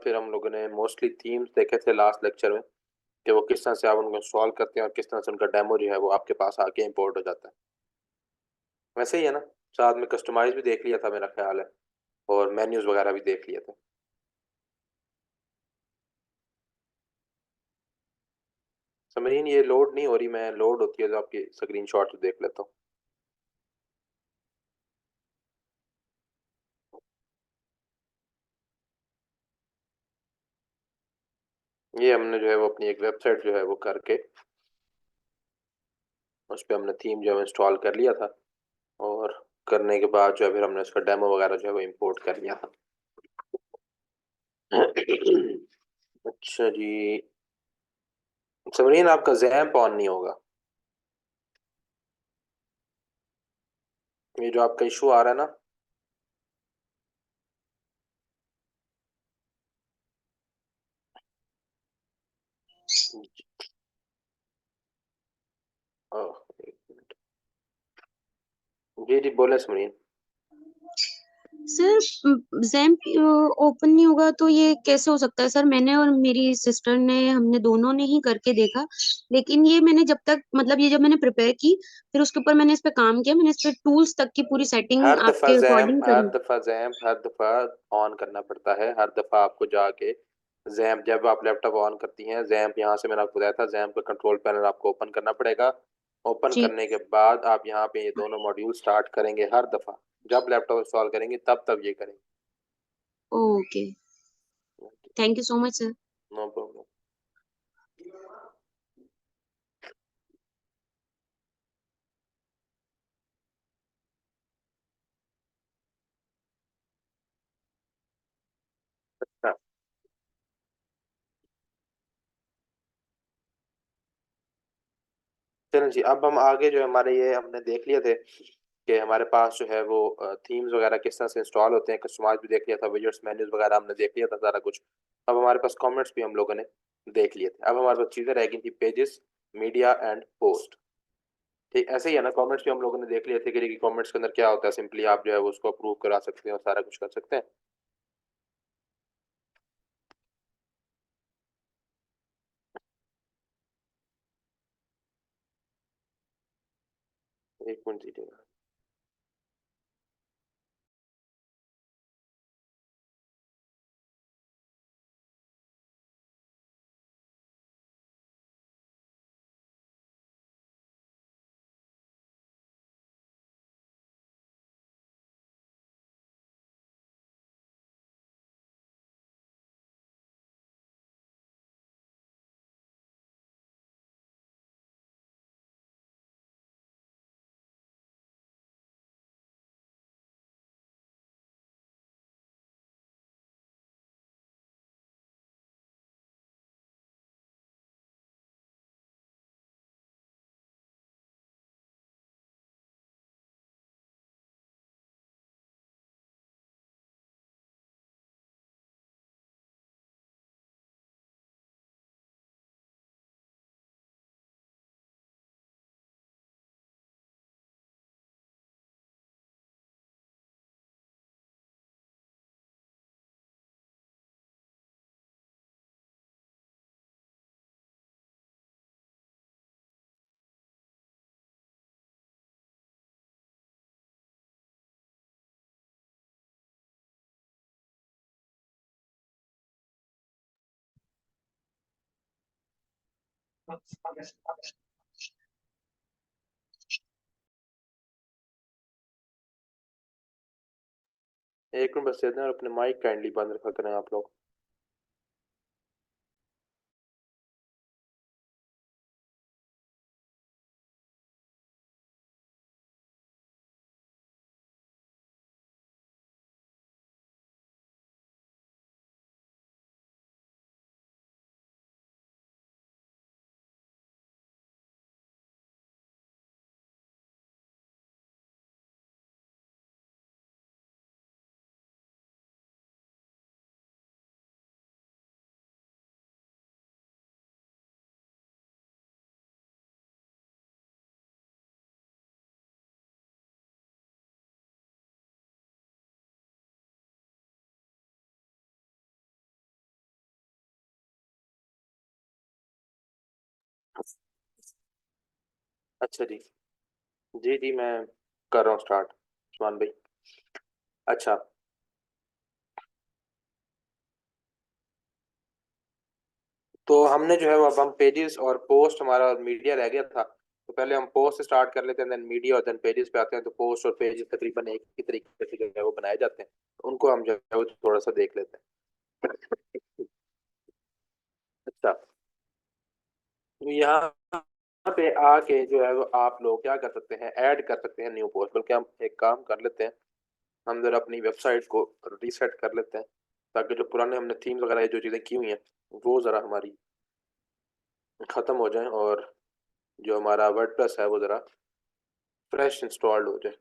फिर हम लोगों ने मोस्टली थीम्स देखे थे लास्ट लेक्चर में, कि वो किस तरह से आप उनको इंस्टॉल करते हैं और किस तरह से उनका डेमो जो है वो आपके पास आके इंपोर्ट हो जाता है। वैसे ही है ना। साथ में कस्टमाइज भी देख लिया था मेरा ख्याल है, और मेन्यूज वगैरह भी देख लिए थे। समझिए ये लोड नहीं हो रही, मैं लोड होती है तो आपकी स्क्रीन शॉट देख लेता हूँ। ये हमने जो है वो अपनी एक वेबसाइट जो है वो करके उस पर हमने थीम जो है इंस्टॉल कर लिया था, और करने के बाद जो है फिर हमने उसका डेमो वगैरह जो है वो इम्पोर्ट कर लिया था। अच्छा जी। समरीन आपका जैम्प ऑन नहीं होगा। ये जो आपका इशू आ रहा है ना। ओह, एक मिनट। जी जी बोले समरीन। सर जैम्प ओपन नहीं होगा तो ये कैसे हो सकता है सर? मैंने और मेरी सिस्टर ने हमने दोनों ने ही करके देखा, लेकिन ये मैंने जब तक मतलब ये जब मैंने प्रिपेयर की, फिर उसके ऊपर मैंने इस पे काम किया, मैंने इस पे टूल्स तक की पूरी सेटिंग आपके अकॉर्डिंग करी। हर दफा ऑन करना पड़ता है। हर दफा आपको जाके जैम्प, जब आप लैपटॉप ऑन करती हैं जैम्प, यहाँ से मैंने आपको बताया था जैम्प का कंट्रोल पैनल आपको ओपन करना पड़ेगा। ओपन जी। करने के बाद आप यहाँ पे ये दोनों मॉड्यूल स्टार्ट करेंगे हर दफा। जब लैपटॉप इंस्टॉल करेंगे तब तब ये करेंगे। Okay. Thank you so much sir. No problem. चलें जी, अब हम आगे जो है हमारे ये हमने देख लिए थे कि हमारे पास जो है वो थीम्स वगैरह किस तरह से इंस्टॉल होते हैं, कस्टमाइज भी देख लिया था, विजेट्स मेन्यूज वगैरह हमने देख लिया था सारा कुछ। अब हमारे पास कमेंट्स भी हम लोगों ने देख लिए थे। अब हमारे पास चीज़ें रह गई थी पेजेस, मीडिया एंड पोस्ट। ठीक ऐसे ही है ना। कमेंट्स भी हम लोगों ने देख लिए थे कि कमेंट्स के अंदर क्या होता है। सिंपली आप जो है वो उसको अप्रूव करा सकते हैं और सारा कुछ कर सकते हैं। एक मिनट दीजिएगा। एक मिनट बस दे दें, और अपने माइक काइंडली बंद रखा करें आप लोग। अच्छा जी। जी जी, मैं कर रहा हूँ स्टार्ट उस्मान भाई। अच्छा, तो हमने जो है वो अब हम पेजेस और पोस्ट, हमारा मीडिया रह गया था, तो पहले हम पोस्ट से स्टार्ट कर लेते हैं, देन मीडिया और देन पेजेस पे आते हैं। तो पोस्ट और पेजेस तकरीबन एक ही तरीके से जो है वो बनाए जाते हैं, तो उनको हम जो है वो थोड़ा सा देख लेते हैं। अच्छा, तो यहाँ पे आके जो है वो आप लोग क्या कर सकते हैं, ऐड कर सकते हैं न्यू पोस्ट। बल्कि हम एक काम कर लेते हैं, हम जरा अपनी वेबसाइट को रीसेट कर लेते हैं, ताकि जो पुराने हमने थीम्स वगैरह जो चीज़ें की हुई हैं वो ज़रा हमारी ख़त्म हो जाए, और जो हमारा वर्डप्रेस है वो ज़रा फ्रेश इंस्टॉल्ड हो जाए।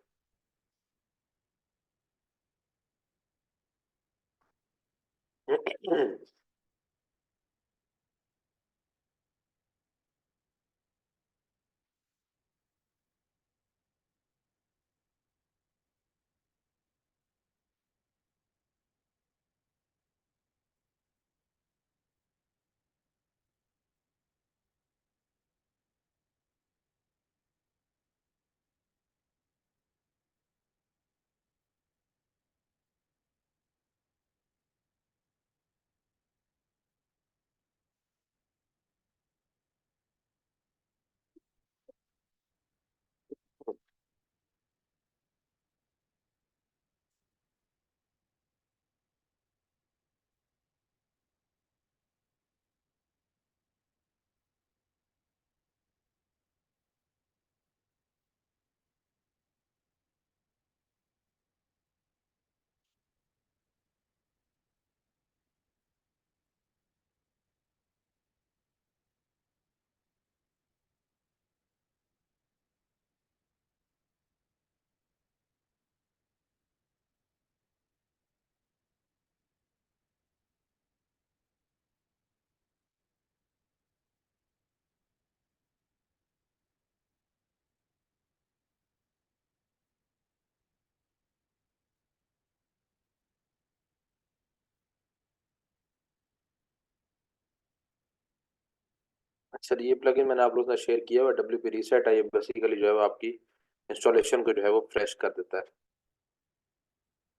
अच्छा, ये प्लगइन मैंने आप लोगों के साथ शेयर किया हुआ, डब्ल्यू पी रीसेट है। ये बेसिकली जो है वो आपकी इंस्टॉलेशन को जो है वो फ्रेश कर देता है।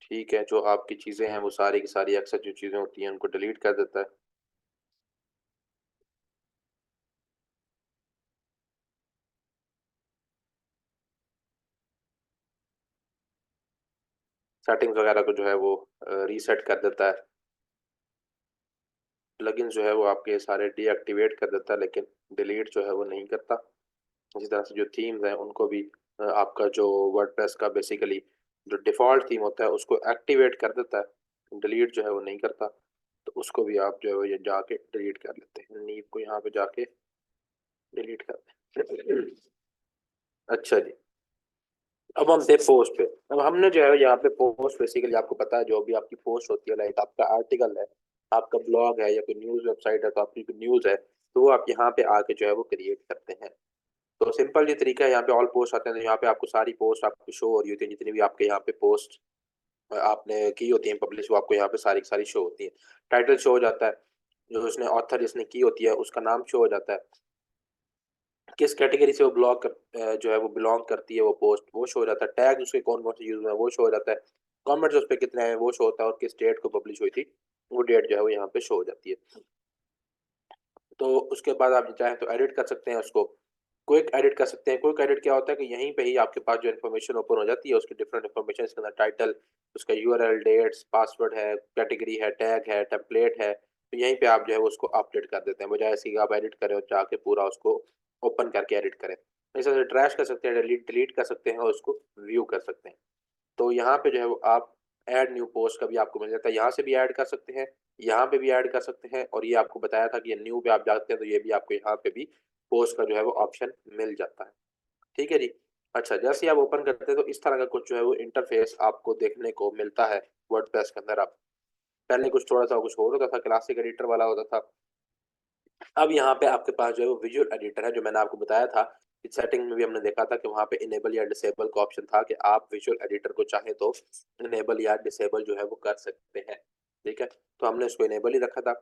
ठीक है, जो आपकी चीज़ें हैं वो सारी की सारी अक्सर जो चीज़ें होती हैं उनको डिलीट कर देता है। सेटिंग्स वगैरह को जो है वो रीसेट कर देता है। प्लगइन जो है वो आपके सारे डीएक्टिवेट कर देता है, लेकिन डिलीट जो है वो नहीं करता। इसी तरह से जो थीम्स हैं उनको भी आपका जो वर्डप्रेस का बेसिकली जो डिफ़ॉल्ट थीम होता है उसको एक्टिवेट कर देता है, डिलीट जो है वो नहीं करता। तो उसको भी आप जो है वो ये जाके डिलीट कर लेते हैं, नीव को यहाँ पे जाके डिलीट कर दें। अच्छा जी, अब हम थे पोस्ट पे। अब हमने जो है यहाँ पे पोस्ट, बेसिकली आपको पता है जो भी आपकी पोस्ट होती है, लाइक आपका आर्टिकल है, आपका ब्लॉग है, या कोई न्यूज़ वेबसाइट है, तो आपकी कोई न्यूज़ है, तो वो आप यहाँ पे आके जो है वो क्रिएट करते हैं। तो सिंपल ये तरीका है, यहाँ पे ऑल पोस्ट आते हैं, तो यहाँ पे आपको सारी पोस्ट आपको शो हो रही होती है, जितनी भी आपके यहाँ पे पोस्ट आपने की होती है पब्लिश, वो आपको यहाँ पे सारी की सारी शो होती है। टाइटल शो हो जाता है, जो उसने ऑथर जिसने की होती है उसका नाम शो हो जाता है, किस कैटेगरी से वो जो है वो बिलोंग करती है वो पोस्ट, वो शो हो जाता है। टैग उसके कौन कौन से यूज हुए हैं वो शो हो जाता है। कमेंट्स उस पर कितने हैं वो शो होता है, और किस डेट को पब्लिश हुई थी वो डेट जो है वो यहाँ पे शो हो जाती है। तो उसके बाद आप चाहें तो एडिट कर सकते हैं उसको, क्विक एडिट कर सकते हैं। क्विक एडिट क्या होता है कि यहीं पे ही आपके पास जो इन्फॉर्मेशन ओपन हो जाती है, उसकी डिफरेंट इन्फॉर्मेशन, इसके अंदर टाइटल, उसका यूआरएल, डेट्स, पासवर्ड है, कैटेगरी है, टैग है, टेम्पलेट है, तो यहीं पे आप जो है वो उसको अपडेट कर देते हैं, बजाय ऐसे कि आप एडिट करें और जाके पूरा उसको ओपन करके एडिट करें। इस तरह से ट्रैश कर सकते हैं, डिलीट डिलीट कर सकते हैं, और उसको व्यू कर सकते हैं। तो यहाँ पे जो है वो आप ऐड न्यू पोस्ट का भी आपको मिल जाता है, यहाँ से भी ऐड कर सकते हैं, यहाँ पे भी ऐड कर सकते हैं, और ये आपको बताया था कि ये न्यू पे आप जाते हैं तो ये भी आपको यहाँ पे भी पोस्ट का जो है वो ऑप्शन मिल जाता है। ठीक है जी। अच्छा, जैसे ही आप ओपन करते हैं तो इस तरह का कुछ जो है वो इंटरफेस आपको देखने को मिलता है वर्डप्रेस के अंदर। आप पहले कुछ थोड़ा सा कुछ और होता था, क्लासिक एडिटर वाला होता था। अब यहाँ पे आपके पास जो है वो विजुअल एडिटर है, जो मैंने आपको बताया था। इस सेटिंग में भी हमने देखा था कि वहाँ पे इनेबल या डिसेबल का ऑप्शन था, कि आप विजुअल एडिटर को चाहे तो इनेबल या डिसेबल जो है वो कर सकते हैं। ठीक है, तो हमने उसको इनेबल ही रखा था।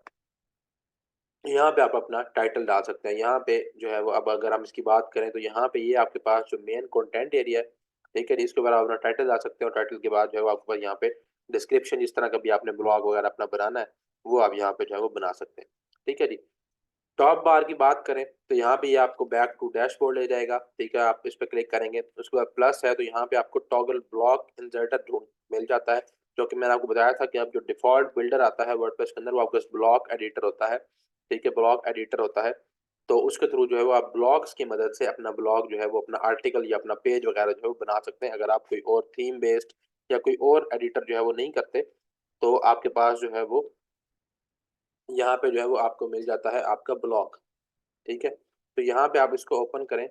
यहाँ पे आप अपना टाइटल डाल सकते हैं। यहाँ पे जो है वो, अब अगर हम इसकी बात करें तो यहाँ पे ये आपके पास जो मेन कंटेंट एरिया है, ठीक है, इसके ऊपर आप अपना टाइटल डाल सकते हैं। और टाइटल के बाद जो है वो आपके पास यहाँ पे डिस्क्रिप्शन, जिस तरह का भी आपने ब्लॉग वगैरह अपना बनाना है, वो आप यहाँ पे जो है वो बना सकते हैं। ठीक है जी। टॉप बार की बात करें तो यहाँ पे ये आपको बैक टू डैशबोर्ड ले जाएगा। ठीक है, आप इस पर क्लिक करेंगे, उसके बाद प्लस है तो यहाँ पे आपको टॉगल ब्लॉक इंसर्टर ढूंढ मिल जाता है, जो कि मैंने आपको बताया था कि अब जो डिफॉल्ट बिल्डर आता है वर्डप्रेस के अंदर, वो आपका ब्लॉक एडिटर होता है। ठीक है, ब्लॉक एडिटर होता है। तो उसके थ्रू जो है वो आप ब्लॉग्स की मदद से अपना ब्लॉग जो है वो, अपना आर्टिकल या अपना पेज वगैरह जो है वो बना सकते हैं। अगर आप कोई और थीम बेस्ड या कोई और एडिटर जो है वो नहीं करते, तो आपके पास जो है वो यहाँ पे जो है वो आपको मिल जाता है आपका ब्लॉग। ठीक है, तो यहाँ पे आप इसको ओपन करें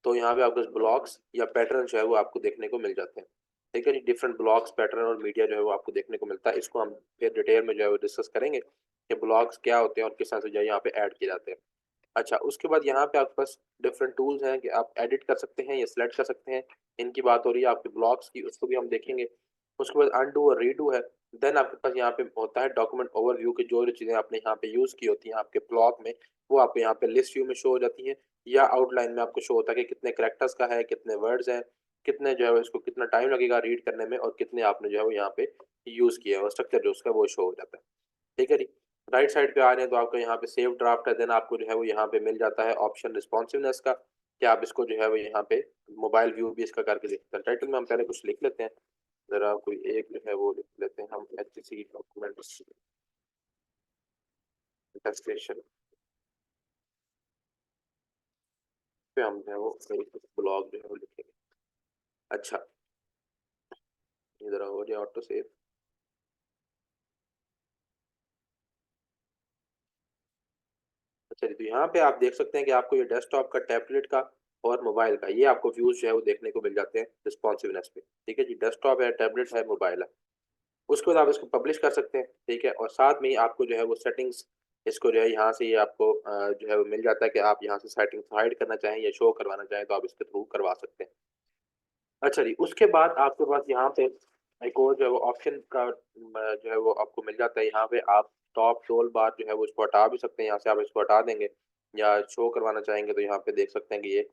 तो यहाँ पे आपको ब्लॉक्स या पैटर्न जो है वो आपको देखने को मिल जाते हैं। ठीक है जी, डिफरेंट ब्लॉक्स, पैटर्न और मीडिया जो है वो आपको देखने को मिलता है। इसको हम फिर डिटेल में जो है वो डिस्कस करेंगे कि ब्लॉग्स क्या होते हैं और किस तरह से जो है यहाँ पे ऐड किए जाते हैं। अच्छा, उसके बाद यहाँ पे आपके पास डिफरेंट टूल्स हैं कि आप एडिट कर सकते हैं या सिलेक्ट कर सकते हैं। इनकी बात हो रही है आपके ब्लॉग्स की, उसको भी हम देखेंगे। उसके बाद अनडू और रीडू है। देन आपके पास यहाँ पे होता है डॉक्यूमेंट ओवरव्यू की, जो चीज़ें आपने यहाँ पे यूज़ की होती हैं आपके ब्लॉग में, वो आपको यहाँ पे लिस्ट व्यू में शो हो जाती हैं, या आउटलाइन में आपको शो होता है कि कितने करेक्टर्स का है, कितने वर्ड्स हैं, कितने जो है इसको कितना टाइम लगेगा रीड करने में, और कितने आपने जो है वो यहाँ पे यूज़ किया है, और स्ट्रक्चर जो उसका वो शो हो जाता है। ठीक है जी। राइट साइड पे आ रहे हैं तो आपको यहाँ पे सेव ड्राफ्ट है। देन आपको जो है वो यहाँ पे मिल जाता है ऑप्शन रिस्पॉन्सिवनेस का, कि आप इसको जो है वो यहाँ पे मोबाइल व्यू भी इसका करके देख सकते हैं। टाइटल में हम पहले कुछ लिख लेते हैं, जरा कोई एक जो है वो लिख लेते हैं हम, HTC डॉक्यूमेंट्स टेस्टेशन पे हम जो है वो ब्लॉग जो है वो लिखेंगे। अच्छा, ये जरा हो जाए ऑटो सेव। अच्छा जी, तो यहाँ पे आप देख सकते हैं कि आपको ये डेस्कटॉप का, टैबलेट का और मोबाइल का, ये आपको व्यूज जो है वो देखने को मिल जाते हैं रिस्पॉन्सिवनेस पे। ठीक है जी, डेस्कटॉप है, टैबलेट है, मोबाइल है। उसके बाद आप इसको पब्लिश कर सकते हैं। ठीक है, और साथ में ही आपको जो है वो सेटिंग्स, इसको जो है यहाँ से ये आपको जो है वो मिल जाता है कि आप यहाँ से सेटिंग्स हाइड करना चाहें या शो करवाना चाहें तो आप इसके थ्रू करवा सकते हैं। अच्छा जी, उसके बाद आपके पास यहाँ पे एक और जो है वो ऑप्शन का जो है वो आपको मिल जाता है। यहाँ पे आप टॉप टोल बार जो है वो इसको हटा भी सकते हैं, यहाँ से आप इसको हटा देंगे, या शो करवाना चाहेंगे तो यहाँ पे देख सकते हैं कि ये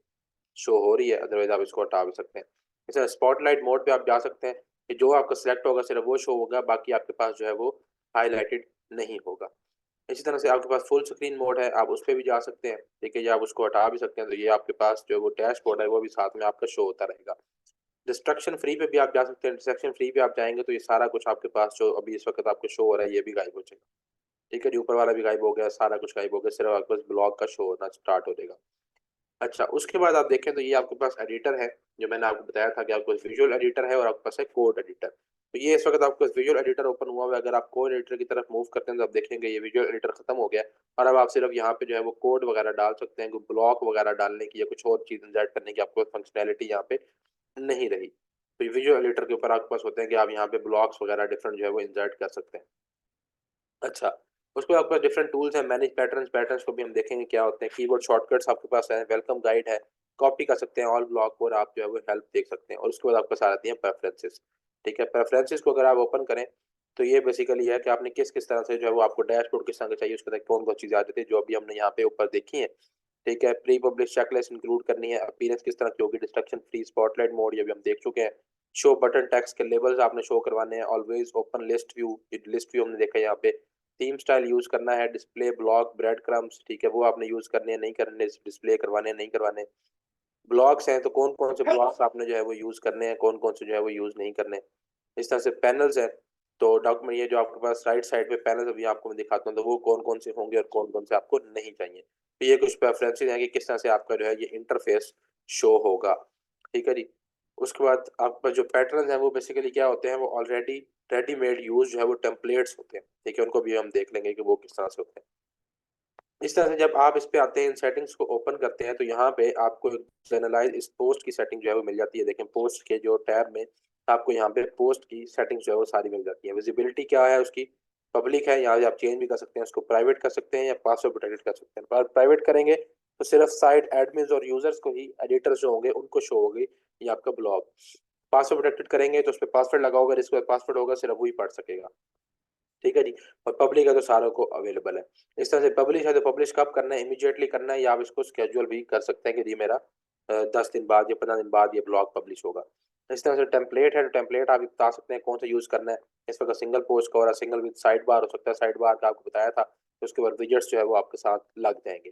शो हो रही है, अदरवाइज आप इसको हटा भी सकते हैं। अच्छा, स्पॉटलाइट मोड पे आप जा सकते हैं कि जो आपका सिलेक्ट होगा सिर्फ वो शो होगा, बाकी आपके पास जो है वो हाईलाइटेड नहीं होगा। इसी तरह से आपके पास फुल स्क्रीन मोड है, आप उस पर भी जा सकते हैं। ठीक है, या आप उसको हटा भी सकते हैं, तो ये आपके पास जो वो डैशबोर्ड है वो भी साथ में आपका शो होता रहेगा। डिस्ट्रक्शन फ्री पे भी आप जा सकते हैं। डिस्ट्रक्शन फ्री पे आप जाएंगे तो ये सारा कुछ आपके पास जो अभी इस वक्त आपको शो हो रहा है ये भी गायब हो जाएगा। ठीक है जी, ऊपर वाला भी गायब हो गया, सारा कुछ गायब हो गया, सिर्फ आपके पास ब्लॉग का शो होना स्टार्ट हो जाएगा। अच्छा, उसके बाद आप देखें तो ये आपके पास एडिटर है, जो मैंने आपको बताया था कि आपके पास विजुअल एडिटर है और आपके पास है कोड एडिटर। तो ये इस वक्त आपके पास विजुअल एडिटर ओपन हुआ हुआ है। अगर आप कोड एडिटर की तरफ मूव करते हैं तो आप देखेंगे ये विजुअल एडिटर खत्म हो गया है, और अब आप सिर्फ यहाँ पे जो है वो कोड वगैरह डाल सकते हैं। कोई ब्लॉक वगैरह डालने की या कुछ और चीज इंसर्ट करने की आपको फंक्शनैलिटी यहाँ पे नहीं रही। तो ये विजुअल एडिटर के ऊपर आपके पास होते हैं कि आप यहाँ पे ब्लॉक्स वगैरह डिफरेंट जो है वो इंसर्ट कर सकते हैं। अच्छा, उसके बाद आपके पास डिफरेंट टूल्स हैं, मैनेज पैटर्न्स, पैटर्न्स को भी हम देखेंगे क्या होते हैं। कीबोर्ड शॉर्टकट्स आपके पास है, वेलकम गाइड है, कॉपी कर सकते हैं ऑल ब्लॉक, और आप जो है वो हेल्प देख सकते हैं। और उसके बाद आपके पास आ जाती है प्रेफरेंसेस। ठीक है, प्रेफरेंसेस को अगर आप ओपन करें तो ये बेसिकली है कि आपने किस किस तरह से जो है वो आपको डैशबोर्ड किस तरह का चाहिए, उसके अंदर कौन कौन चीज़ें आ जाती है जो अभी हमने यहाँ पे ऊपर देखी है। ठीक है, प्री पब्लिश चेकलिस्ट इंक्लूड करनी है, अपीयरेंस किस तरह की होगी, डिस्ट्रक्शन फ्री, स्पॉटलाइट मोड ये भी हम देख चुके हैं। शो बटन टेक्स्ट के लेबल्स आपने शो करवाने हैं, always open list view, list view हमने देखा यहाँ पे। थीम स्टाइल यूज करना है, डिस्प्ले ब्लॉक ब्रेड क्रम्स, ठीक है, वो आपने यूज करने हैं नहीं करने, डिस्प्ले करवाने हैं नहीं करवाने। ब्लॉक्स हैं तो कौन कौन से ब्लॉक्स आपने जो है वो यूज करने हैं, कौन कौन से जो है वो यूज नहीं करने। इस तरह से पैनल्स हैं, तो डॉक्यूमेंट ये जो आपके पास राइट साइड पे पैनल्स अभी आपको मैं दिखाता हूँ तो वो कौन कौन से होंगे और कौन कौन से आपको नहीं चाहिए। तो ये कुछ प्रेफरेंसेस हैं कि किस तरह से आपका जो है ये इंटरफेस शो होगा। ठीक है जी। उसके बाद आपका जो पैटर्न है वो बेसिकली क्या होते हैं, वो ऑलरेडी रेडीमेड यूज जो है वो टेम्पलेट्स होते हैं। ठीक है, उनको भी हम देख लेंगे कि वो किस तरह से होते हैं। इस तरह से जब आप इस पे आते हैं, इन सेटिंग्स को ओपन करते हैं, तो यहाँ पे आपको जनरलाइज इस पोस्ट की सेटिंग जो है वो मिल जाती है। देखें पोस्ट के जो टैब में आपको यहाँ पे पोस्ट की सेटिंग जो है वो सारी मिल जाती है। विजिबिलिटी क्या है उसकी, पब्लिक है, यहाँ आप चेंज भी कर सकते हैं, उसको प्राइवेट कर सकते हैं या पासवर्ड प्रोटेक्टेड कर सकते हैं। पर प्राइवेट करेंगे तो सिर्फ साइट एडमिन्स और यूजर्स को ही, एडिटर्स जो होंगे उनको शो होगी ये आपका ब्लॉग। पासवर्ड प्रोटेक्टेड करेंगे तो उस पर पासवर्ड लगा होगा, जिसके पास पासवर्ड होगा सिर्फ वही पढ़ सकेगा। ठीक है जी। और पब्लिक है तो सारों को अवेलेबल है। इस तरह से पब्लिश है तो पब्लिश कब करना है, इमीडिएटली करना है, या आप इसको स्केड्यूल भी कर सकते हैं कि जी मेरा 10 दिन बाद या 15 दिन बाद ये ब्लॉग पब्लिश होगा। इस तरह से टेम्पलेट है तो टेम्पलेट आप बता सकते हैं कौन सा यूज करना है। इस वक्त सिंगल पोस्ट का और सिंगल विद साइड बार हो सकता है, साइड बार का आपको बताया था, तो उसके बाद विजेट्स जो है वो आपके साथ लग जाएंगे।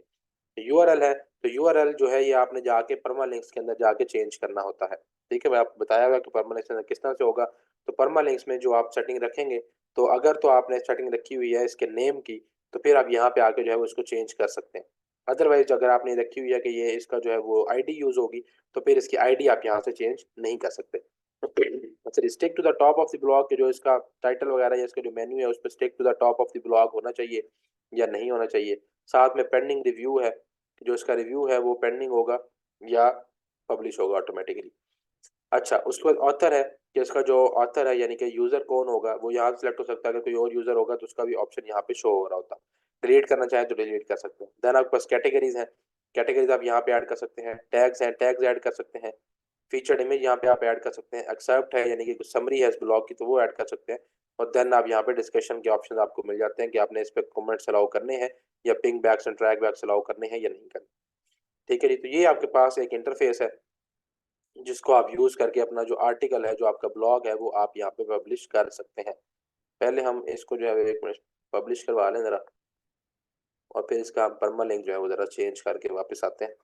यूआरएल है तो यूआरएल जो है ये आपने जाके परमालिंक्स के अंदर जाके चेंज करना होता है। ठीक है, मैं आपको बताया हुआ कि परमालिंक्स के अंदर किस तरह से होगा। तो परमालिंक्स में जो आप सेटिंग रखेंगे, तो अगर तो आपने सेटिंग रखी हुई है इसके नेम की, तो फिर आप यहाँ पे आके जो है वो इसको चेंज कर सकते हैं। अदरवाइज अगर आपने रखी हुई है कि ये इसका जो है वो आईडी यूज होगी, तो फिर इसकी आईडी आप यहाँ से चेंज नहीं कर सकते। अच्छा, stick to the top of the blog के जो इसका टाइटल वगैरह या इसका जो मेन्यू है उस पर stick to the top of the blog होना चाहिए या नहीं होना चाहिए। साथ में पेंडिंग रिव्यू है, जो इसका रिव्यू है वो पेंडिंग होगा या पब्लिश होगा ऑटोमेटिकली। अच्छा, उसके बाद ऑथर है कि इसका जो ऑथर है यानी कि यूजर कौन होगा वो यहाँ से सिलेक्ट हो सकता है। अगर कोई और यूजर होगा तो उसका भी ऑप्शन यहाँ पे शो हो रहा होता है। डिलीट करना चाहे तो डिलीट कर सकते हैं। देन आपके पास कैटेगरीज हैं, कैटेगरीज आप यहाँ पे ऐड कर सकते हैं। टैग्स हैं, टैग्स ऐड कर सकते हैं। फीचर्ड इमेज यहाँ पे आप ऐड कर सकते हैं। एक्सेप्ट है यानी कि कुछ समरी है इस ब्लॉग की तो वो ऐड कर सकते हैं। और देन आप यहाँ पे डिस्कशन के ऑप्शन आपको मिल जाते हैं कि आपने इस पर कमेंट्स अलाउ करने हैं या ping backs and track backs allow करने हैं या नहीं करने। ठीक है जी, तो ये आपके पास एक इंटरफेस है जिसको आप यूज करके अपना जो आर्टिकल है, जो आपका ब्लॉग है, वो आप यहाँ पे पब्लिश कर सकते हैं। पहले हम इसको जो है एक मिनट पब्लिश करवा लें जरा, और फिर इसका परमा लिंक जो है वो जरा चेंज करके वापस आते हैं,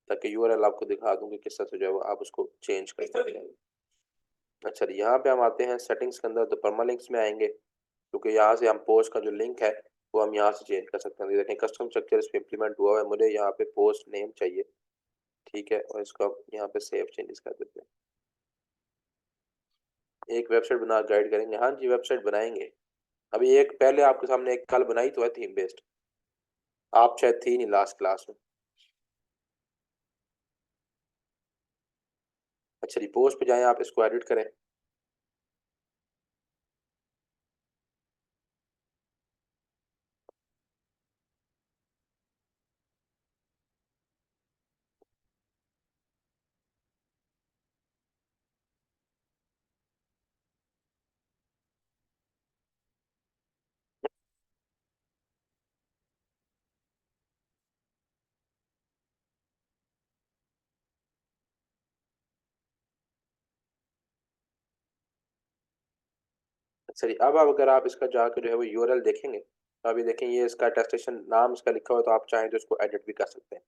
ताकि यूआरएल आपको दिखा दूं कि किस तरह से जो है वो आप उसको चेंज कर सकते हैं। अच्छा, यहाँ पे हम आते हैं सेटिंग्स के अंदर, तो परमा लिंक्स में आएंगे, क्योंकि यहाँ से हम पोस्ट का जो लिंक है वो हम यहाँ से चेंज कर सकते हैं। देखें कस्टम स्ट्रक्चर इस पर इम्प्लीमेंट हुआ है, मुझे यहाँ पे पोस्ट नेम चाहिए। ठीक है, और इसको हम यहाँ पे सेव चेंजेस कर देते हैं। एक वेबसाइट बना गाइड करेंगे, हाँ जी वेबसाइट बनाएंगे। अभी एक पहले आपके सामने एक कल बनाई तो है थीम बेस्ड, आप शायद थी नहीं लास्ट क्लास में। अच्छा जी, पोस्ट पे जाएं, आप इसको एडिट करें। अच्छा जी, अब अगर आप इसका जाकर जो है वो यूआरएल देखेंगे, तो अभी देखें ये इसका अटेस्टेशन नाम इसका लिखा हुआ है, तो आप चाहें तो इसको एडिट भी कर सकते हैं।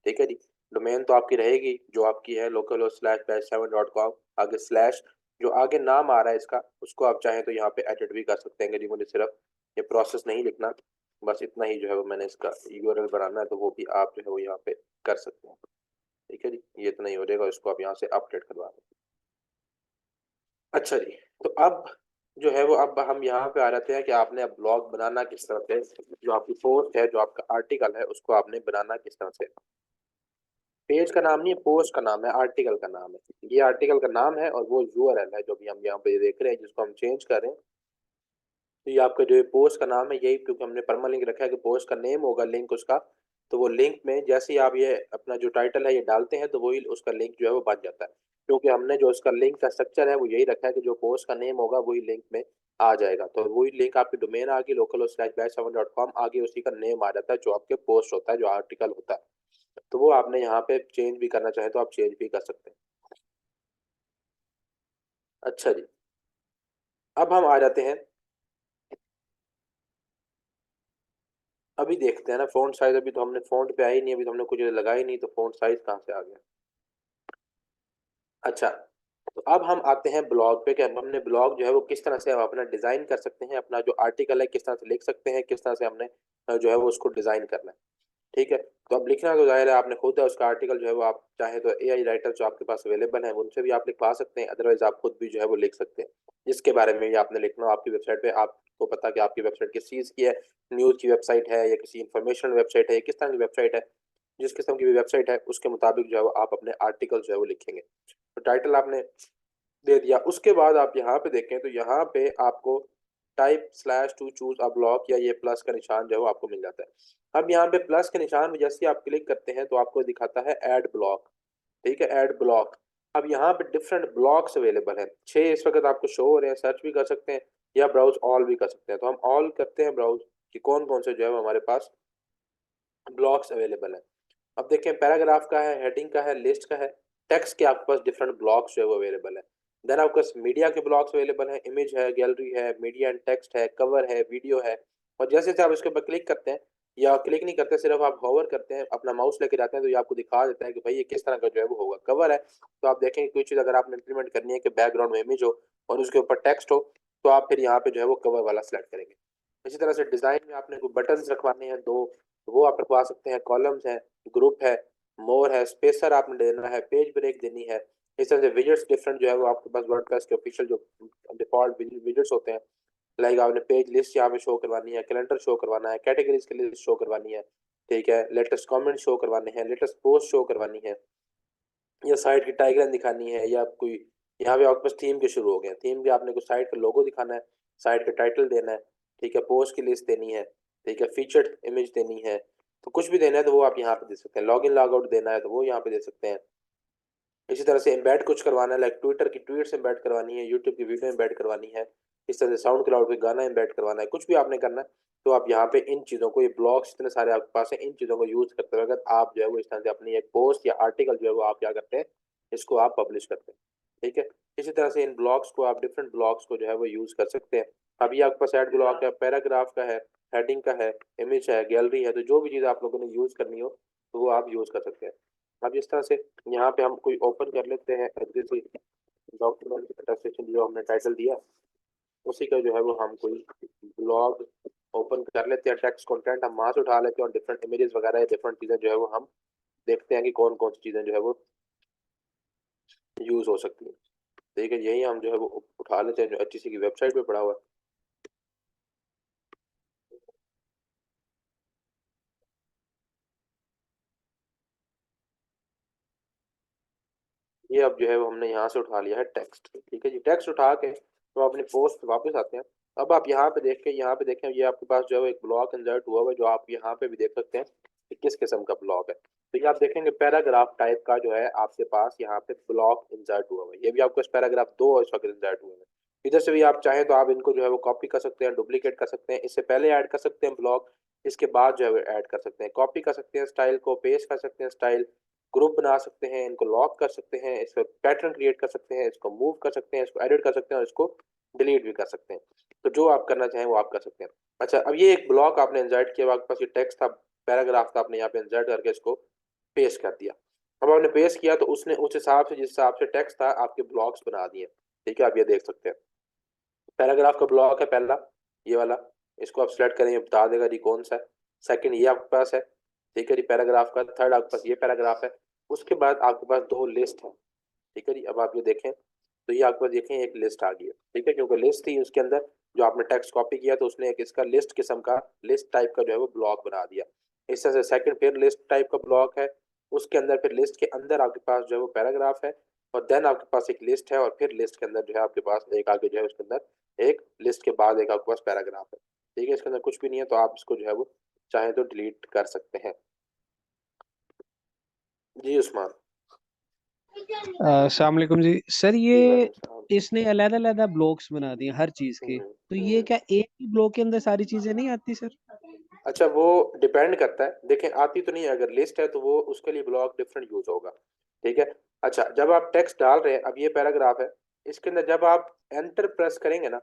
ठीक है जी, डोमेन तो आपकी रहेगी जो आपकी है localhost/7.com, आगे स्लैश जो आगे नाम आ रहा है इसका उसको आप चाहें तो यहाँ पे एडिट भी कर सकते हैं कि जी मुझे सिर्फ ये प्रोसेस नहीं लिखना, बस इतना ही जो है वो मैंने इसका यूआरएल बनाना है, तो वो भी आप जो है वो यहाँ पे कर सकते हैं। ठीक है जी, ये इतना ही हो जाएगा, इसको आप यहाँ से अपडेट करवा दें। अच्छा जी, तो अब जो है वो अब हम यहाँ पे आ जाते हैं कि आपने अब ब्लॉग बनाना किस तरह से, जो आपकी पोस्ट है, जो आपका आर्टिकल है, उसको आपने बनाना किस तरह से। पेज का नाम नहीं है, पोस्ट का नाम है, आर्टिकल का नाम है। ये आर्टिकल का नाम है और वो यूआरएल है जो भी हम यहाँ पे देख रहे हैं, जिसको हम चेंज कर रहे हैं। तो ये आपका जो है पोस्ट का नाम है यही, क्योंकि हमने परमालिंक रखा है कि पोस्ट का नेम होगा लिंक उसका। तो वो लिंक में जैसे ही आप ये अपना जो टाइटल है ये डालते हैं, तो वही उसका लिंक जो है वो बन जाता है। क्योंकि हमने जो उसका लिंक का स्ट्रक्चर है वो यही रखा है कि जो पोस्ट का नेम होगा वही लिंक में आ जाएगा। तो वही लिंक आपकी डोमेन आ गई localhost/7.com, आगे उसी का नेम आ जाता है जो आपके पोस्ट होता है, जो आर्टिकल होता है। तो वो आपने यहाँ पे चेंज भी करना चाहे तो आप चेंज भी कर सकते हैं। अच्छा जी, अब हम आ जाते हैं, अभी देखते हैं ना फ़ॉन्ट साइज। अभी तो हमने फ़ॉन्ट पे आई नहीं, अभी तो हमने कुछ लगा ही नहीं, तो फ़ॉन्ट साइज कहाँ से आ गया। अच्छा, तो अब हम आते हैं ब्लॉग पे कि हम अपने ब्लॉग जो है वो किस तरह से हम अपना डिज़ाइन कर सकते हैं, अपना जो आर्टिकल है किस तरह से लिख सकते हैं, किस तरह से हमने जो है वो उसको डिज़ाइन करना है। ठीक है, तो अब लिखना तो जाहिर है आपने खुद है, उसका आर्टिकल जो है वो आप चाहे तो एआई राइटर जो आपके पास अवेलेबल है उनसे भी आप लिखवा सकते हैं, अदरवाइज आप खुद भी जो है वो लिख सकते हैं। जिसके बारे में भी आपने लिखना हो, आपकी वेबसाइट पे आपको पता कि आपकी वेबसाइट किस चीज़ की है, न्यूज़ की वेबसाइट है या किसी इंफॉर्मेशनल वेबसाइट है, किस तरह की वेबसाइट है, जिस किस्म की भी वेबसाइट है उसके मुताबिक जो है वो आप अपने आर्टिकल जो है वो लिखेंगे। तो टाइटल आपने दे दिया, उसके बाद आप यहाँ पे देखें तो यहाँ पे आपको type slash to choose a block या ये प्लस का निशान जो है वो आपको मिल जाता है। अब यहाँ पे प्लस के निशान में जैसे ही आप क्लिक करते हैं तो आपको दिखाता है ऐड ब्लॉक। ठीक है, ऐड ब्लॉक। अब यहाँ पे डिफरेंट ब्लॉक्स अवेलेबल हैं, 6 इस वक्त आपको शो हो रहे हैं, सर्च भी कर सकते हैं। या ब्राउज ऑल भी कर सकते हैं। तो हम ऑल करते हैं ब्राउज कि कौन कौन से जो है हमारे पास ब्लॉक्स अवेलेबल है। अब देखें पैराग्राफ का है, हेडिंग का है, लिस्ट का है, टेक्स्ट के आपके पास डिफरेंट ब्लॉक्स जो है वो अवेलेबल है। देन आपके पास मीडिया के ब्लॉक्स अवेलेबल है, इमेज है, गैलरी है, मीडिया एंड टेक्स्ट है, कवर है, वीडियो है। और जैसे जैसे आप इसके ऊपर क्लिक करते हैं या क्लिक नहीं करते, सिर्फ आप होवर करते हैं, अपना माउस लेके जाते हैं, तो ये आपको दिखा देता है कि भाई ये किस तरह का जो है वो होगा। कवर है तो आप देखेंगे कोई चीज़ अगर आपने इंप्लीमेंट करनी है कि बैकग्राउंड में इमेज हो और उसके ऊपर टेक्स्ट हो, तो आप फिर यहाँ पे जो है वो कवर वाला सेलेक्ट करेंगे। इसी तरह से डिजाइन में आपने कोई बटन्स रखवाने हैं दो, तो वो आप रखवा सकते हैं। कॉलम्स है, ग्रुप है, मोर है, स्पेसर आपने देना है, पेज ब्रेक देनी है। इस तरह से विजेट्स डिफरेंट जो है वो आपके पास वर्डप्रेस के ऑफिशियल जो डिफॉल्ट विजेट्स होते हैं, लाइक आपने पेज लिस्ट यहाँ पे शो करवानी है, कैलेंडर शो करवाना है, कैटेगरीज की लिस्ट शो करवानी है, ठीक है, लेटेस्ट कमेंट शो करवाने हैं, लेटेस्ट पोस्ट शो करवानी है, या साइट की टाइगलाइन दिखानी है, या कोई यहाँ पे आपके पास थीम के शुरू हो गए, थीम के आपने कुछ साइट का लोगो दिखाना है, साइट का टाइटल देना है, ठीक है, पोस्ट की लिस्ट देनी है, ठीक है, फीचर्ड इमेज देनी है, तो कुछ भी देना है तो वो आप यहाँ पे दे सकते हैं। लॉग इन लॉग आउट देना है तो वो यहाँ पे दे सकते हैं। इसी तरह से एम्बेड कुछ करवाना है, लाइक ट्विटर की ट्वीट्स एम्बेड करवानी है, यूट्यूब की वीडियो एम्बेड करवानी है, इस तरह से साउंड क्लाउड पे गाना एम्बेड करवाना है, कुछ भी आपने करना है तो आप यहाँ पे इन चीज़ों को, ये ब्लॉग्स इतने सारे आपके पास है, इन चीज़ों को यूज करते हुए अगर आप जो है वो इस तरह से अपनी एक पोस्ट या आर्टिकल जो है वो आप क्या करते हैं, इसको आप पब्लिश करते हैं, ठीक है। इसी तरह से इन ब्लॉग्स को आप डिफरेंट ब्लॉग्स को जो है वो यूज कर सकते हैं। अभी आपके पास एड ब्लॉग है, पैराग्राफ का है, हेडिंग का है, इमेज है, गैलरी है, तो जो भी चीज़ आप लोगों ने यूज करनी हो तो वो आप यूज कर सकते हैं। अब इस तरह से यहाँ पे हम कोई ओपन कर लेते हैं जैसे डॉक्यूमेंट अटेस्टेशन जो हमने टाइटल दिया, उसी का जो है वो हम कोई ब्लॉग ओपन कर लेते हैं, टेक्स्ट कंटेंट हम वहां से उठा लेते हैं और डिफरेंट इमेजेस वगैरह डिफरेंट चीज़ें जो है वो हम देखते हैं कि कौन कौन सी चीज़ें जो है वो यूज हो सकती है, ठीक है। यही हम जो है वो उठा लेते हैं जो HEC की वेबसाइट पे पड़ा हुआ है। ये अब जो है वो हमने यहाँ से उठा लिया है टेक्स्ट, ठीक है जी। टेक्स्ट उठा के तो अपनी पोस्ट पे वापस आते हैं। अब आप यहाँ पे देख के, यहाँ पे देखें, ये आपके पास जो है वो एक ब्लॉक इंसर्ट हुआ हुआ है, जो आप यहाँ पे भी देख सकते हैं कि किस किस्म का ब्लॉक है। तो ये आप देखेंगे पैराग्राफ टाइप का जो है आपके पास यहाँ पे ब्लॉक इंसर्ट हुआ हुआ है। ये भी आपको पैराग्राफ दो इस वक्त इंसर्ट हुए हैं। इधर से भी आप चाहें तो आप इनको जो है वो कॉपी कर सकते हैं, डुप्लीकेट कर सकते हैं, इससे पहले ऐड कर सकते हैं ब्लॉक, इसके बाद जो है वो ऐड कर सकते हैं, कॉपी कर सकते हैं स्टाइल को, पेस्ट कर सकते हैं स्टाइल, ग्रुप बना सकते हैं, इनको लॉक कर सकते हैं, इसका पैटर्न क्रिएट कर सकते हैं, इसको मूव कर सकते हैं, इसको एडिट कर सकते हैं और इसको डिलीट भी कर सकते हैं। तो जो आप करना चाहें वो आप कर सकते हैं। अच्छा, अब ये एक ब्लॉक आपने इंसर्ट किया, आपके पास ये टेक्स्ट था, पैराग्राफ था, आपने यहाँ पे इंसर्ट करके इसको पेस्ट कर दिया। अब आपने पेस्ट किया तो उसने उस हिसाब से, जिस हिसाब से टेक्स्ट था, आपके ब्लॉक्स बना दिए, ठीक है। आप ये देख सकते हैं पैराग्राफ का ब्लॉक है पहला, ये वाला, इसको आप सिलेक्ट करेंगे बता देगा जी कौन सा है। सेकंड ये आपके पास है, ठीक है जी, पैराग्राफ का। थर्ड आपके पास ये पैराग्राफ है। उसके बाद आपके पास दो लिस्ट है, ठीक है जी। अब आप ये देखें तो ये आपके पास देखें एक लिस्ट आ गई है, ठीक है, क्योंकि लिस्ट थी उसके अंदर, जो आपने टेक्स्ट कॉपी किया तो उसने एक इसका लिस्ट किस्म का, लिस्ट टाइप का जो है वो ब्लॉक बना दिया। इस तरह से सेकंड फिर लिस्ट टाइप का ब्लॉक है, उसके अंदर फिर लिस्ट के अंदर आपके पास जो है वो पैराग्राफ है, और देन आपके पास एक लिस्ट है, और फिर लिस्ट के अंदर जो है आपके पास एक आगे जो है उसके अंदर एक लिस्ट के बाद एक आपके पास पैराग्राफ है, ठीक है। इसके अंदर कुछ भी नहीं है तो आप इसको जो है वो चाहे तो डिलीट कर सकते हैं। जी उस्मान। अस्सलाम वालेकुम जी सर। ये जी वालेकुम सलाम। इसने अलग अलग ब्लॉक्स बना दिए हर चीज के, तो ये हम्म। क्या एक ही ब्लॉक के अंदर सारी चीजें नहीं आती सर? अच्छा, वो डिपेंड करता है, देखें आती तो नहीं है, अगर लिस्ट है तो वो उसके लिए ब्लॉक डिफरेंट यूज होगा, ठीक है। अच्छा, जब आप टेक्स्ट डाल रहे हैं, अब ये पैराग्राफ है, इसके अंदर जब आप एंटर प्रेस करेंगे ना,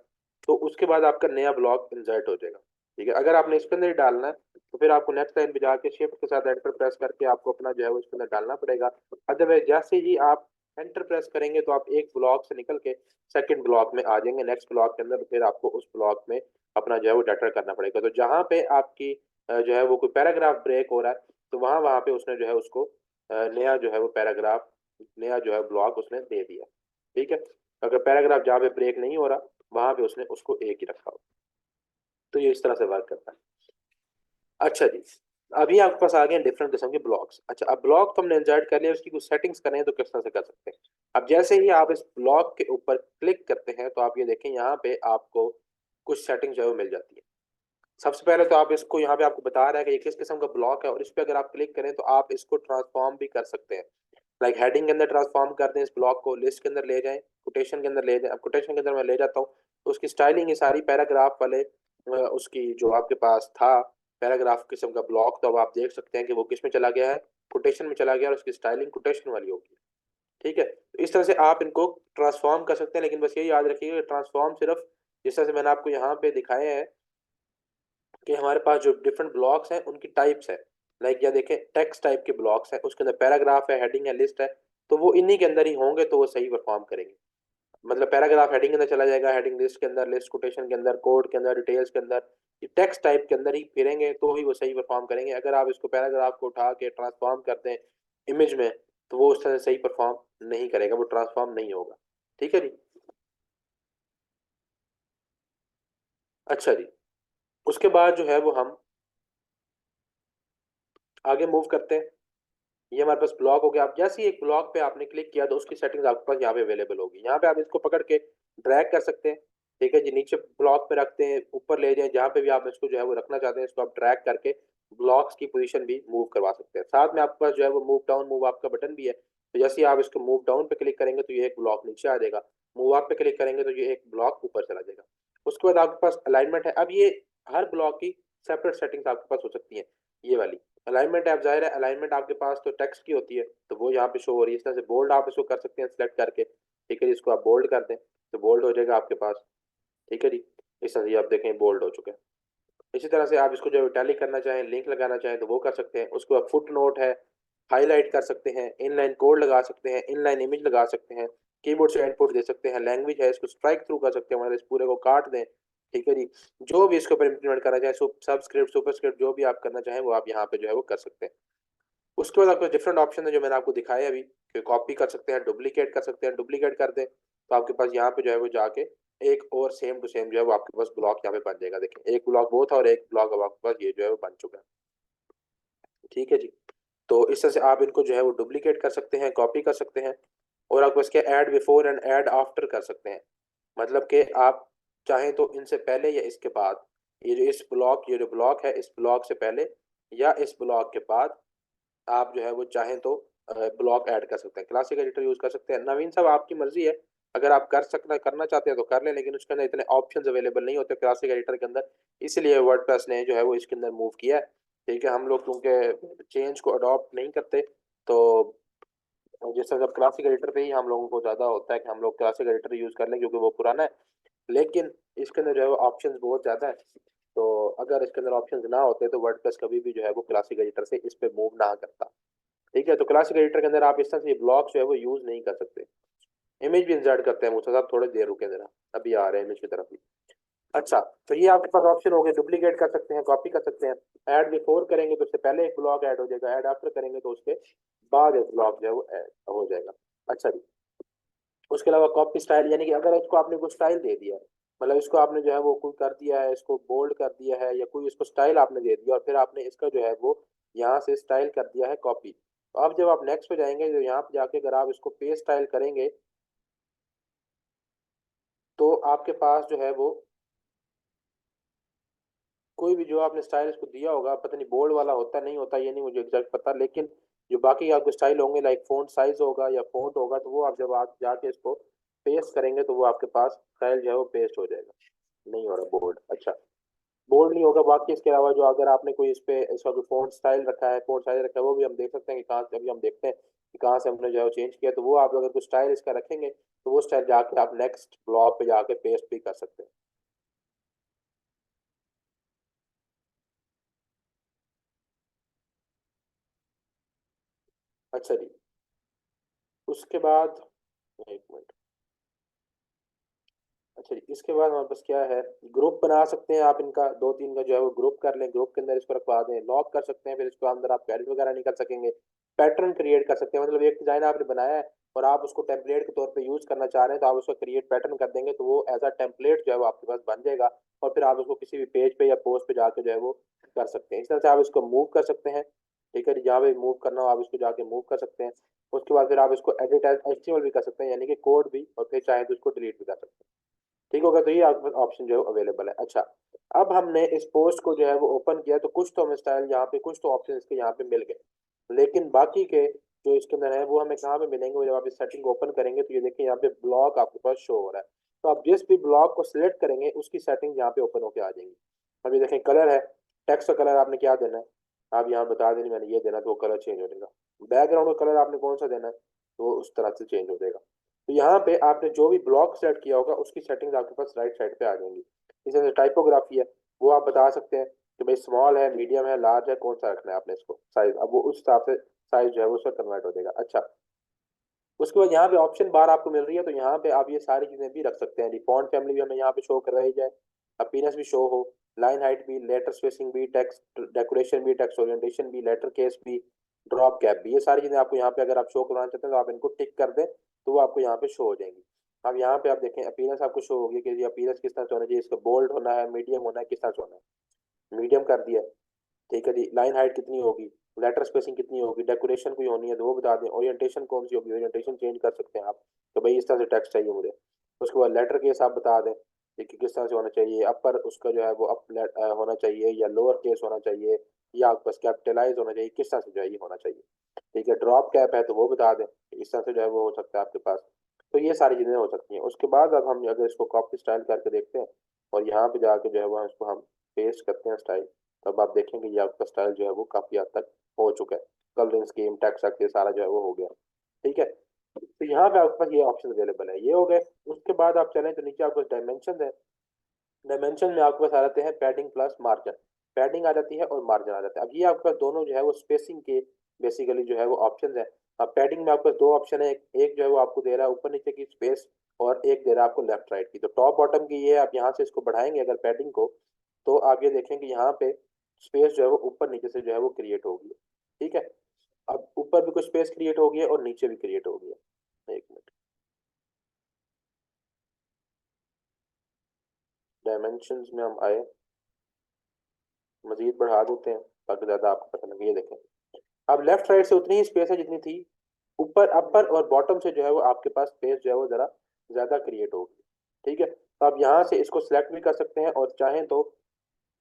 तो उसके बाद आपका नया ब्लॉक इंसर्ट हो जाएगा, ठीक है। अगर आपने इसके अंदर ही डालना है तो फिर आपको नेक्स्ट लाइन पे जाके शिफ्ट के साथ एंटर प्रेस करके आपको अपना जो है वो इसके अंदर डालना पड़ेगा। अदरवाइज जैसे ही आप एंटर प्रेस करेंगे तो आप एक ब्लॉक से निकल के सेकंड ब्लॉक में आ जाएंगे, नेक्स्ट ब्लॉक के अंदर, तो फिर आपको उस ब्लॉक में अपना जो है वो डाटा करना पड़ेगा। तो जहाँ पे आपकी जो है वो कोई पैराग्राफ ब्रेक हो रहा है, तो वहां वहां पे उसने जो है उसको नया जो है वो पैराग्राफ, नया जो है ब्लॉक उसने दे दिया, ठीक है। अगर पैराग्राफ जहाँ पे ब्रेक नहीं हो रहा, वहां पे उसने उसको एक ही रखा हो। तो ये इस तरह से वर्क करता है। अच्छा जी, अभी आपके पास आ गए डिफरेंट किस्म के ब्लॉक्स। अच्छा, अब ब्लॉक तो हमने इंसर्ट कर लिया, उसकी कुछ सेटिंग्स करें तो किस तरह से कर सकते हैं। अब जैसे ही आप इस ब्लॉक के ऊपर क्लिक करते हैं तो आप ये देखें यहाँ पे आपको कुछ सेटिंग जो है वो मिल जाती है। सबसे पहले तो आप इसको, यहाँ पे आपको बता रहा है कि ये किस किस्म का ब्लॉक है, और इस पे अगर आप क्लिक करें तो आप इसको ट्रांसफॉर्म भी कर सकते हैं। लाइक हेडिंग के अंदर ट्रांसफॉर्म कर दें इस ब्लॉक को, लिस्ट के अंदर ले जाएं, कोटेशन के अंदर ले जाएं। अब कोटेशन के अंदर मैं ले जाता हूँ, उसकी स्टाइलिंग ये सारी पैराग्राफ वाले उसकी जो आपके पास था पैराग्राफ किस्म का ब्लॉक, तो अब आप देख सकते हैं कि वो किस में चला गया है, कोटेशन में चला गया, और उसकी स्टाइलिंग कोटेशन वाली होगी। ठीक है, तो इस तरह से आप इनको ट्रांसफॉर्म कर सकते हैं, लेकिन बस ये याद रखिएगा ट्रांसफॉर्म सिर्फ जिस तरह से मैंने आपको यहाँ पे दिखाए हैं कि हमारे पास जो डिफरेंट ब्लॉक्स हैं उनकी टाइप्स है, लाइक या देखें टेक्स्ट टाइप के ब्लॉक्स हैं, उसके अंदर पैराग्राफ है, हेडिंग है, लिस्ट है, तो वो इन्हीं के अंदर ही होंगे तो वो सही परफॉर्म करेंगे। मतलब पैराग्राफ हेडिंग के अंदर चला जाएगा, हेडिंग लिस्ट के अंदर, लिस्ट कोटेशन के अंदर, कोड के अंदर, डिटेल्स के अंदर, ये टेक्स्ट टाइप के अंदर ही फिरेंगे तो ही वो सही परफॉर्म करेंगे। अगर आप इसको पैराग्राफ को उठा के ट्रांसफॉर्म करते हैं इमेज में तो वो उस तरह से सही परफॉर्म नहीं करेगा, वो ट्रांसफॉर्म नहीं होगा। ठीक है जी। अच्छा जी, उसके बाद जो है वो हम आगे मूव करते हैं। ये हमारे पास ब्लॉक हो गया। आप जैसे ही एक ब्लॉक पे आपने क्लिक किया तो उसकी सेटिंग्स आपके पास यहाँ पे अवेलेबल होगी। यहाँ पे आप इसको पकड़ के ड्रैग कर सकते हैं। ठीक है जी, नीचे ब्लॉक पे रखते हैं, ऊपर ले जाएं, जहाँ पे भी आप इसको जो है वो रखना चाहते हैं इसको आप ड्रैग करके ब्लॉक्स की पोजीशन भी मूव करवा सकते हैं। साथ में आपके पास जो है वो मूव डाउन मूव अप का बटन भी है, तो जैसे ही आप इसको मूव डाउन पे क्लिक करेंगे तो ये एक ब्लॉक नीचे आ जाएगा, मूव अप पे क्लिक करेंगे तो ये एक ब्लॉक ऊपर चला जाएगा। उसके बाद आपके पास अलाइनमेंट है। अब ये हर ब्लॉक की सेपरेट सेटिंग्स आपके पास हो सकती है। ये वाली अलाइनमेंट है, अब जाहिर है अलाइनमेंट आपके पास तो टेक्स्ट की होती है तो वो यहाँ पे शो हो रही है। इस तरह से बोल्ड आप इसको कर सकते हैं सिलेक्ट करके। ठीक है जी, इसको आप बोल्ड कर दें तो बोल्ड हो जाएगा आपके पास। ठीक है जी, इस तरह से आप देखें बोल्ड हो चुका है। इसी तरह से आप इसको जो टैली करना चाहें, लिंक लगाना चाहें तो वो कर सकते हैं। उसके बाद फुट नोट है, हाईलाइट कर सकते हैं, इनलाइन कोड लगा सकते हैं, इनलाइन इमेज लगा सकते हैं, कीबोर्ड से इनपुट दे सकते हैं, लैंग्वेज है इसको स्ट्राइक थ्रू कर सकते हैं, मतलब इस पूरे को काट दें। ठीक है जी, जो भी इसके ऊपर इम्प्लीमेंट करना चाहें, सबस्क्रिप्ट सुपरस्क्रिप्ट जो भी आप करना चाहें वो आप यहाँ पे जो है वो कर सकते हैं। उसके बाद आपको डिफरेंट ऑप्शन है जो मैंने आपको दिखाया अभी, कि कॉपी कर सकते हैं, डुप्लीकेट कर सकते हैं। डुप्लीकेट कर दें तो आपके पास यहाँ पे जो है वो जाके एक और सेम टू सेम जो है वो आपके पास ब्लॉक यहाँ पे बन जाएगा। देखिए एक ब्लॉक वो था और एक ब्लॉक अब आपके पास ये जो है वो बन चुका है। ठीक है जी, तो इस तरह से आप इनको जो है वो डुप्लीकेट कर सकते हैं, कॉपी कर सकते हैं, और आप इसके add before and add after कर सकते हैं। मतलब कि आप चाहें तो इनसे पहले या इसके बाद, ये जो ब्लॉक है इस ब्लॉक से पहले या इस ब्लॉक के बाद आप जो है वो चाहें तो ब्लॉक ऐड कर सकते हैं। क्लासिक एडिटर यूज कर सकते हैं। नवीन साहब आपकी मर्जी है, अगर आप करना चाहते हैं तो कर लें, लेकिन उसके अंदर इतने ऑप्शंस अवेलेबल नहीं होते क्लासिक एडिटर के अंदर, इसलिए वर्डप्रेस ने जो है वो इसके अंदर मूव किया है। ठीक है, हम लोग क्योंकि चेंज को अडॉप्ट नहीं करते तो जिस तरह क्लासिक एडिटर पे ही हम लोगों को ज्यादा होता है कि हम लोग क्लासिक एडिटर यूज कर लें क्योंकि वो पुराना है, लेकिन इसके अंदर जो है वो ऑप्शंस बहुत ज्यादा है। तो अगर इसके अंदर ऑप्शंस ना होते तो वर्डप्रेस कभी भी जो है वो क्लासिक एडिटर से इस पे मूव ना करता। ठीक है, तो क्लासिक एडिटर के अंदर आप इस तरह से ब्लॉक जो है वो यूज नहीं कर सकते। इमेज भी इंसर्ट करते हैं मूसा साहब, थोड़ी देर रुके जरा, अभी आ रहे हैं इमेज की तरफ भी। अच्छा, तो ये आपके पास ऑप्शन हो गए, डुप्लीकेट कर सकते हैं, कॉपी कर सकते हैं। ऐड बिफोर करेंगे तो उससे पहले एक ब्लॉक ऐड हो जाएगा, ऐड आफ्टर करेंगे तो उसके बाद एक ब्लॉक जो है वो ऐड हो जाएगा। अच्छा जी, उसके अलावा कॉपी स्टाइल, यानी कि अगर इसको आपने कोई स्टाइल दे दिया है, मतलब इसको आपने जो है वो कोई कर दिया है, इसको बोल्ड कर दिया है या कोई इसको स्टाइल आपने दे दिया और फिर आपने इसका जो है वो यहाँ से स्टाइल कर दिया है कॉपी, तो अब जब आप नेक्स्ट पे जाएंगे तो यहाँ पे जाके अगर आप इसको पेस्ट स्टाइल करेंगे तो आपके पास जो है वो कोई भी जो आपने स्टाइल इसको दिया होगा, पता नहीं बोल्ड वाला होता नहीं होता ये नहीं मुझे एग्जैक्ट पता, लेकिन जो बाकी आपके स्टाइल होंगे लाइक फोंट साइज होगा या फोंट होगा तो वो आप जब आप जाके इसको पेस्ट करेंगे तो वो आपके पास स्टाइल जो है वो पेस्ट हो जाएगा। नहीं हो रहा बोल्ड, अच्छा बोल्ड नहीं होगा। बाकी इसके अलावा जो अगर आपने कोई इस पे इसका कोई फोंट स्टाइल रखा है, फोंट साइज रखा है, वो भी हम देख सकते हैं कि कहाँ से, अभी हम देखते हैं कि कहाँ से हमने जो है चेंज किया, तो वो आप अगर कोई स्टाइल इसका रखेंगे तो वो स्टाइल जाके आप नेक्स्ट ब्लॉक पे जाके पेस्ट भी कर सकते हैं। अच्छा जी, उसके बाद एक मिनट, अच्छा जी, इसके बाद हमारे पास क्या है, ग्रुप बना सकते हैं आप इनका, दो तीन का जो है वो ग्रुप कर लें, ग्रुप के अंदर इसको रखवा दें, लॉक कर सकते हैं, फिर इसको अंदर आप एडिट वगैरह नहीं कर सकेंगे। पैटर्न क्रिएट कर सकते हैं, मतलब एक डिजाइन आपने बनाया है और आप उसको टेम्पलेट के तौर पे यूज करना चाह रहे हैं तो आप उसको क्रिएट पैटर्न कर देंगे तो वो एज अ टेम्पलेट जो है वो आपके पास बन जाएगा, और फिर आप उसको किसी भी पेज पे या पोस्ट पे जाके जो है वो कर सकते हैं। इस तरह से आप इसको मूव कर सकते हैं। ठीक है, जहाँ पे मूव करना हो आप इसको जाके मूव कर सकते हैं। उसके बाद फिर आप इसको एडिट एज एचटीएमएल भी कर सकते हैं, यानी कि कोड भी, और फिर चाहे तो इसको डिलीट भी कर सकते हैं। ठीक होगा, तो ये आपके पास ऑप्शन जो है अवेलेबल है। अच्छा, अब हमने इस पोस्ट को जो है वो ओपन किया तो कुछ तो हमें स्टाइल यहाँ पे, कुछ तो ऑप्शन इसके यहाँ पे मिल गए, लेकिन बाकी के जो इसके अंदर है वो हमें कहाँ पे मिलेंगे, वो जब आप इस सेटिंग को ओपन करेंगे तो ये देखिए यहाँ पे ब्लॉक आपके पास शो हो रहा है। तो आप जिस भी ब्लॉक को सिलेक्ट करेंगे उसकी सेटिंग यहाँ पे ओपन होकर आ जाएंगी। अभी देखें कलर है, टेक्स्ट का कलर आपने क्या देना है, आप यहाँ बता देंगे मैंने ये देना, तो वो कलर चेंज हो जाएगा। बैकग्राउंड का कलर आपने कौन सा देना है, तो वो उस तरह से चेंज हो जाएगा। तो यहाँ पे आपने जो भी ब्लॉक सेलेक्ट किया होगा उसकी सेटिंग्स आपके पास राइट साइड पे आ जाएंगी। इस तरह से टाइपोग्राफी है, वो आप बता सकते हैं कि भाई स्मॉल है, मीडियम है, लार्ज है, कौन सा रखना है आपने इसको साइज, अब वो उस हिसाब से साइज जो है वो उसका कन्वर्ट हो जाएगा। अच्छा, उसके बाद यहाँ पे ऑप्शन बार आपको मिल रही है, तो यहाँ पे आप ये सारी चीजें भी रख सकते हैं। फॉन्ट फैमिली भी हमें यहाँ पे शो करवाई जाए, अपीयरेंस भी शो हो, लाइन हाइट भी, लेटर स्पेसिंग भी, टेक्स्ट डेकोरेशन भी, टेक्स्ट ओरिएंटेशन भी, लेटर केस भी, ड्रॉप कैप भी, ये सारी चीजें आपको यहाँ पे अगर आप शो करवाना चाहते हैं तो आप इनको टिक कर दें तो वो आपको यहाँ पे शो हो जाएंगी। अब यहाँ पे आप देखें अपीयरेंस आपको शो होगी कि अपीयरेंस किस तरह से होना चाहिए, इसका बोल्ड होना है, मीडियम होना है, किस तरह से होना है, मीडियम कर दिया। ठीक है जी, लाइन हाइट कितनी होगी, लेटर स्पेसिंग कितनी होगी, डेकोरेशन कोई होनी है तो वो बता दें, ओरिएंटेशन कौन सी होगी, ओरिएंटेशन चेंज कर सकते हैं आप तो भाई इस तरह से टेक्स्ट चाहिए मुझे। उसके बाद लेटर केस आप बता दें कि किस तरह से होना चाहिए, अपर उसका जो है वो होना चाहिए या लोअर केस होना चाहिए या आपके पास कैपिटलाइज होना चाहिए, किस तरह से जो है ये होना चाहिए। ठीक है, ड्रॉप कैप है तो वो बता दें इस तरह से जो है वो हो सकता है आपके पास। तो ये सारी चीज़ें हो सकती हैं। उसके बाद अब हम अगर इसको कॉपी स्टाइल करके देखते हैं और यहाँ पे जाके जो है वो इसको हम पेस्ट करते हैं स्टाइल, तब आप देखेंगे ये आपका स्टाइल जो है वो काफी हद तक हो चुका है। कलरिंग स्कीम, टेक्स्ट, ये सारा जो है वो हो गया। ठीक है, तो यहाँ पे आपके पास ये ऑप्शन अवेलेबल है, ये हो गए। उसके बाद आप चलें तो नीचे आपके पास डायमेंशन है। डायमेंशन में आपके पास आ जाते हैं पैडिंग प्लस मार्जिन, पैडिंग आ जाती है और मार्जिन आ जाता है। अब ये आपके पास दोनों जो है वो स्पेसिंग के बेसिकली जो है वो ऑप्शन है। अब पैडिंग में आपके पास दो ऑप्शन है, एक जो है वो आपको दे रहा है ऊपर नीचे की स्पेस और एक दे रहा है आपको लेफ्ट राइट की। तो टॉप बॉटम की ये आप यहाँ से इसको बढ़ाएंगे अगर पैडिंग को, तो आप ये देखेंगे यहाँ पे स्पेस जो है वो ऊपर नीचे से जो है वो क्रिएट होगी। ठीक है, अब ऊपर भी कुछ स्पेस क्रिएट होगी है और नीचे भी क्रिएट होगी है। एक मिनट, डायमेंशंस में हम आए, मजीद बढ़ा देते हैं ताकि ज्यादा आपको पता लगे। ये देखें, अब लेफ्ट राइट से उतनी ही स्पेस है जितनी थी, ऊपर अपर और बॉटम से जो है वो आपके पास स्पेस जो है वो जरा ज्यादा क्रिएट होगी। ठीक है, तो आप यहाँ से इसको सिलेक्ट भी कर सकते हैं और चाहें तो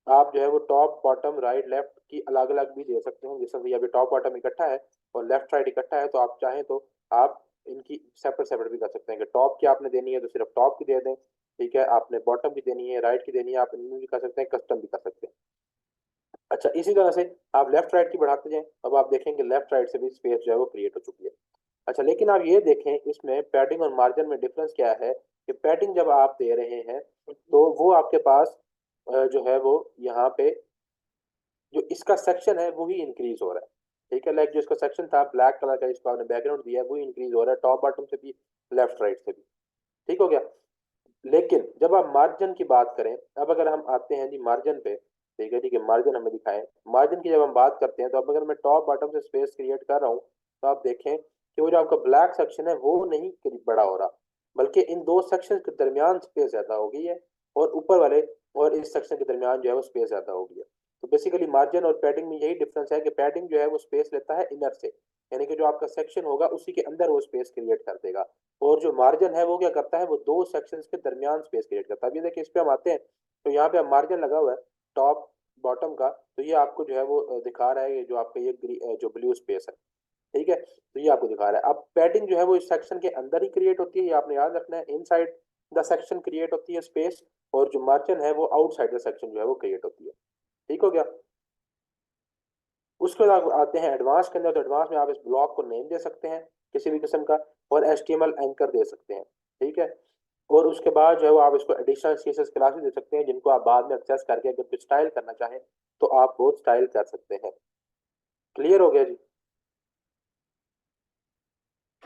आप जो है वो टॉप बॉटम राइट लेफ्ट की अलग अलग भी दे सकते हैं। जैसे अभी टॉप बॉटम इकट्ठा है और लेफ्ट राइट इकट्ठा है, तो आप चाहें तो आप इनकी सेपरेट सेपरेट भी कर सकते हैं कि टॉप की आपने देनी है तो सिर्फ टॉप की दे दें। ठीक है, आपने बॉटम की देनी है, राइट की देनी है, आप इनमें भी कर सकते हैं, कस्टम भी कर सकते हैं। अच्छा, इसी तरह से आप लेफ्ट राइट की बढ़ाते जाएं, अब आप देखेंगे लेफ्ट राइट से भी स्पेस जो है वो क्रिएट हो चुकी है। अच्छा, लेकिन आप ये देखें इसमें पैडिंग और मार्जिन में डिफरेंस क्या है कि पैडिंग जब आप दे रहे हैं तो वो आपके पास जो है वो यहाँ पे जो इसका सेक्शन है वो ही इंक्रीज हो रहा है। ठीक है, लाइक जो इसका सेक्शन था ब्लैक कलर का जिसको आपने बैकग्राउंड दिया है वो इंक्रीज हो रहा है टॉप बॉटम से भी, लेफ्ट राइट से भी। ठीक हो गया। लेकिन जब आप मार्जिन की बात करें, अब अगर हम आते हैं जी मार्जिन पे, ठीक है, ठीक है, मार्जिन हमें दिखाएं। मार्जिन की जब हम बात करते हैं तो अब अगर मैं टॉप बॉटम से स्पेस क्रिएट कर रहा हूँ तो आप देखें कि वो जो आपका ब्लैक सेक्शन है वो नहीं बड़ा हो रहा, बल्कि इन दो सेक्शन के दरमियान स्पेस ज्यादा हो गई है और ऊपर वाले और इस सेक्शन के दरमियान जो है वो स्पेस ज्यादा हो गई है। तो बेसिकली मार्जिन और पैडिंग में यही डिफरेंस है कि पैडिंग जो है वो स्पेस लेता है इनर से, यानी कि जो आपका सेक्शन होगा उसी के अंदर वो स्पेस क्रिएट कर देगा, और जो मार्जिन है वो क्या करता है, वो दो सेक्शंस के दरमियान स्पेस क्रिएट करता है। अभी देखिए इस पे हम आते हैं तो यहाँ पे मार्जिन लगा हुआ है टॉप बॉटम का, तो ये आपको जो है वो दिखा रहा है ये जो आपका ये जो ब्लू स्पेस है। ठीक है, तो ये आपको दिखा रहा है। अब पैडिंग जो है वो इस सेक्शन के अंदर ही क्रिएट होती है, ये आपने याद रखना है, इनसाइड द सेक्शन क्रिएट होती है स्पेस, और जो मार्जिन है वो आउटसाइड द सेक्शन जो है वो क्रिएट होती है। ठीक हो गया। उसके बाद आप आते हैं एडवांस के अंदर, तो एडवांस में आप इस ब्लॉक को नेम दे सकते हैं किसी भी किस्म का और HTML एंकर दे सकते हैं। ठीक है, और उसके बाद जो है वो आप इसको एडिशनल CSS क्लासेस दे सकते हैं जिनको आप बाद में एक्सेस करके अगर कुछ स्टाइल करना चाहें तो आप वो स्टाइल कर सकते हैं। क्लियर हो गया जी?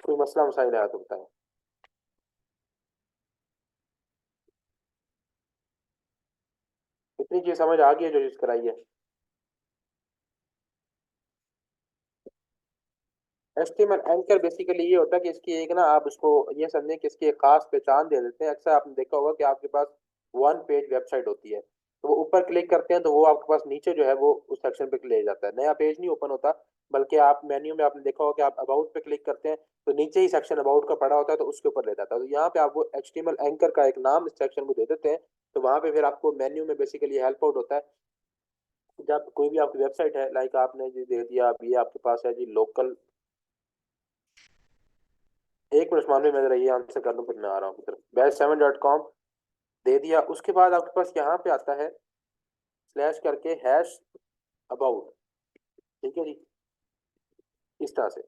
कोई मसला मसाइल आया तो बताएं। इतनी चीज समझ आ गई है जो चीज कराई है। HTML एंकर बेसिकली ये होता है कि इसकी एक ना आप उसको ये समझें कि इसकी एक खास पहचान दे देते हैं। अक्सर आपने देखा होगा कि आपके पास वन पेज वेबसाइट होती है, तो वो ऊपर क्लिक करते हैं तो वो आपके पास नीचे जो है वो उस सेक्शन पे ले जाता है, नया पेज नहीं ओपन होता, बल्कि आप मेन्यू में आपने देखा होगा कि आप अबाउट पे क्लिक करते हैं तो नीचे ही सेक्शन अबाउट का पड़ा होता है तो उसके ऊपर ले जाता है। तो यहाँ पे आप वो HTML एंकर का एक नाम इस सेक्शन को दे देते हैं, तो वहां पे फिर आपको मेन्यू में बेसिकली हेल्प आउट होता है। जब कोई भी आपकी वेबसाइट है, लाइक आपने जी दे दिया, अब ये आपके पास है जी लोकल एक मिनट उस्मान भाई, मैं जरा ये आंसर कर दूं फिर मैं आ रहा हूँ। बैच7.com दे दिया। उसके बाद आपके पास यहाँ पे आता है स्लैश करके हैश अबाउट। ठीक है जी, इस तरह से।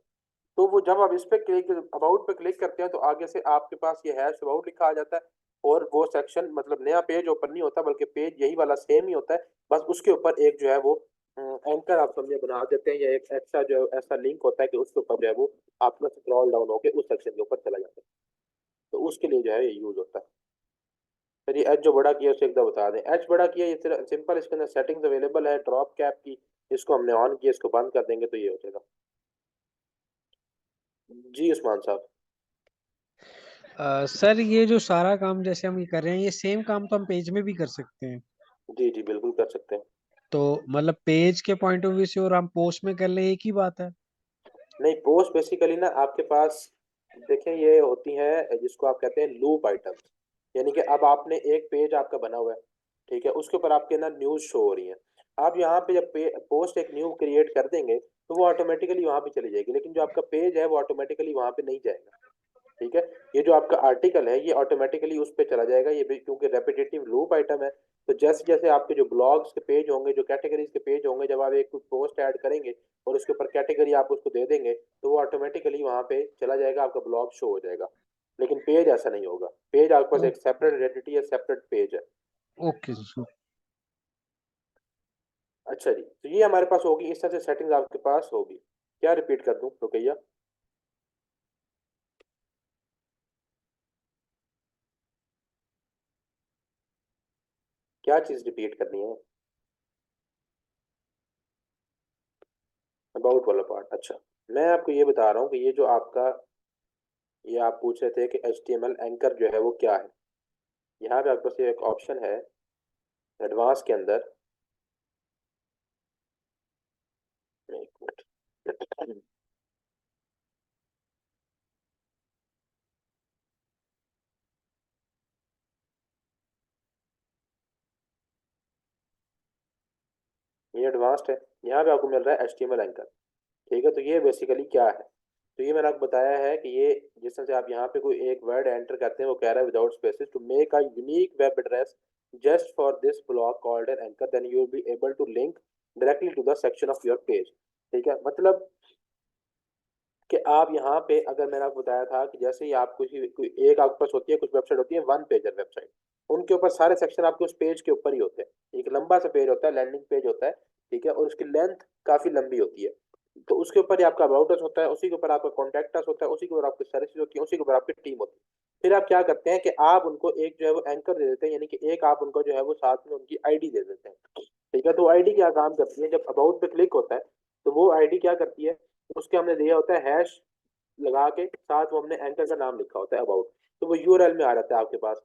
तो वो जब आप इस पे क्लिक अबाउट पे क्लिक करते हैं तो आगे से आपके पास ये हैश अबाउट लिखा आ जाता है, और वो सेक्शन मतलब नया पेज ओपन नहीं होता बल्कि पेज यही वाला सेम ही होता है, बस उसके ऊपर एक जो है वो एंकर आप समझे बना देते हैं, या एक एक्स्ट्रा जो है ऐसा लिंक होता है कि उसके ऊपर जो है वो आपका स्क्रॉल डाउन होकर उस सेक्शन के ऊपर चला जाता है। तो उसके लिए जो है ये यूज होता है। फिर ये एच जो बड़ा किया उसे एक दफा बता दें। एच बड़ा किया ये सिंपल, इसके अंदर सेटिंग्स अवेलेबल है ड्रॉप कैप की, इसको हमने ऑन किया, इसको बंद कर देंगे तो ये हो जाएगा। जी उस्मान साहब। सर ये जो सारा काम जैसे हम ये कर रहे हैं, ये सेम काम तो हम पेज में भी कर सकते हैं। जी जी बिल्कुल कर सकते हैं। तो मतलब पेज के पॉइंट ऑफ व्यू से और हम पोस्ट में कर ले, एक ही बात है। नहीं, पोस्ट बेसिकली ना आपके पास देखें ये होती है जिसको आप कहते हैं लूप आइटम्स। यानी कि अब आपने एक पेज आपका बना हुआ है, ठीक है, उसके ऊपर आपके ना न्यूज शो हो रही है। आप यहाँ पे जब पोस्ट एक न्यू क्रिएट कर देंगे तो वो ऑटोमेटिकली वहां पे चली जाएगी, लेकिन जो आपका पेज है वो ऑटोमेटिकली वहां पे नहीं जाएगा। ठीक है, ये जो आपका आर्टिकल है ये ऑटोमेटिकली उस पर चला जाएगा, ये भी क्योंकि रेपिटेटिव लूप आइटम है। तो जैसे जैसे आपके जो ब्लॉग्स के पेज होंगे, जो कैटेगरीज के पेज होंगे, जब आप एक पोस्ट ऐड करेंगे और उसके ऊपर कैटेगरी आप उसको दे देंगे तो वो ऑटोमेटिकली वहां पे चला जाएगा, आपका ब्लॉग शो हो जाएगा। लेकिन पेज ऐसा नहीं होगा, पेज आपके पास एक सेपरेट आइडेंटिटी है, सेपरेट पेज है। Okay sir. अच्छा जी, तो ये हमारे पास होगी, इस तरह से सेटिंग्स आपके पास होगी। क्या रिपीट कर दूं रुकैया? क्या चीज रिपीट करनी है? अबाउट वाला पार्ट। अच्छा, मैं आपको ये बता रहा हूँ कि ये जो आपका, ये आप पूछ रहे थे कि HTML एंकर जो है वो क्या है। यहाँ पे आपके पास ये एक ऑप्शन है एडवांस के अंदर, एक मिनट, ये एडवांस्ड है। यहाँ पे आपको मिल रहा है HTML एंकर। ठीक है, तो ये बेसिकली क्या है? तो ये मैंने आपको बताया है कि ये जिस तरह से आप यहाँ पे कोई एक वर्ड एंटर करते हैं, वो कह रहा है without spaces to make a unique web address just for this block called an anchor then you will be able to link directly to the section of your page. ठीक है, मतलब कि आप यहाँ पे, अगर मैंने आपको बताया था कि जैसे ही आप कोई एक आपके पास होती है, कुछ वेबसाइट होती है वन पेजर वेबसाइट, उनके ऊपर सारे सेक्शन आपके उस पेज के ऊपर ही होते हैं। एक लंबा सा पेज होता है, लैंडिंग पेज होता है, ठीक है, और उसकी लेंथ काफी लंबी होती है। तो उसके ऊपर ही आपका अबाउट अस होता है, उसी के ऊपर आपका कॉन्टैक्ट अस होता है, उसी के ऊपर आपकी सर्विसेज होती है, उसी के ऊपर आपकी टीम होती है। फिर आप क्या करते हैं कि आप उनको एक जो है वो एंकर दे देते हैं, यानी कि एक आप उनको जो है वो साथ में उनकी आईडी दे देते हैं। ठीक है, तो आईडी क्या काम करती है? जब अबाउट पे क्लिक होता है तो वो आईडी क्या करती है, उसके हमने दिया होता है हैश लगा के, साथ वो हमने एंकर का नाम लिखा होता है अबाउट, तो वो यूआरएल में आ जाता है आपके पास।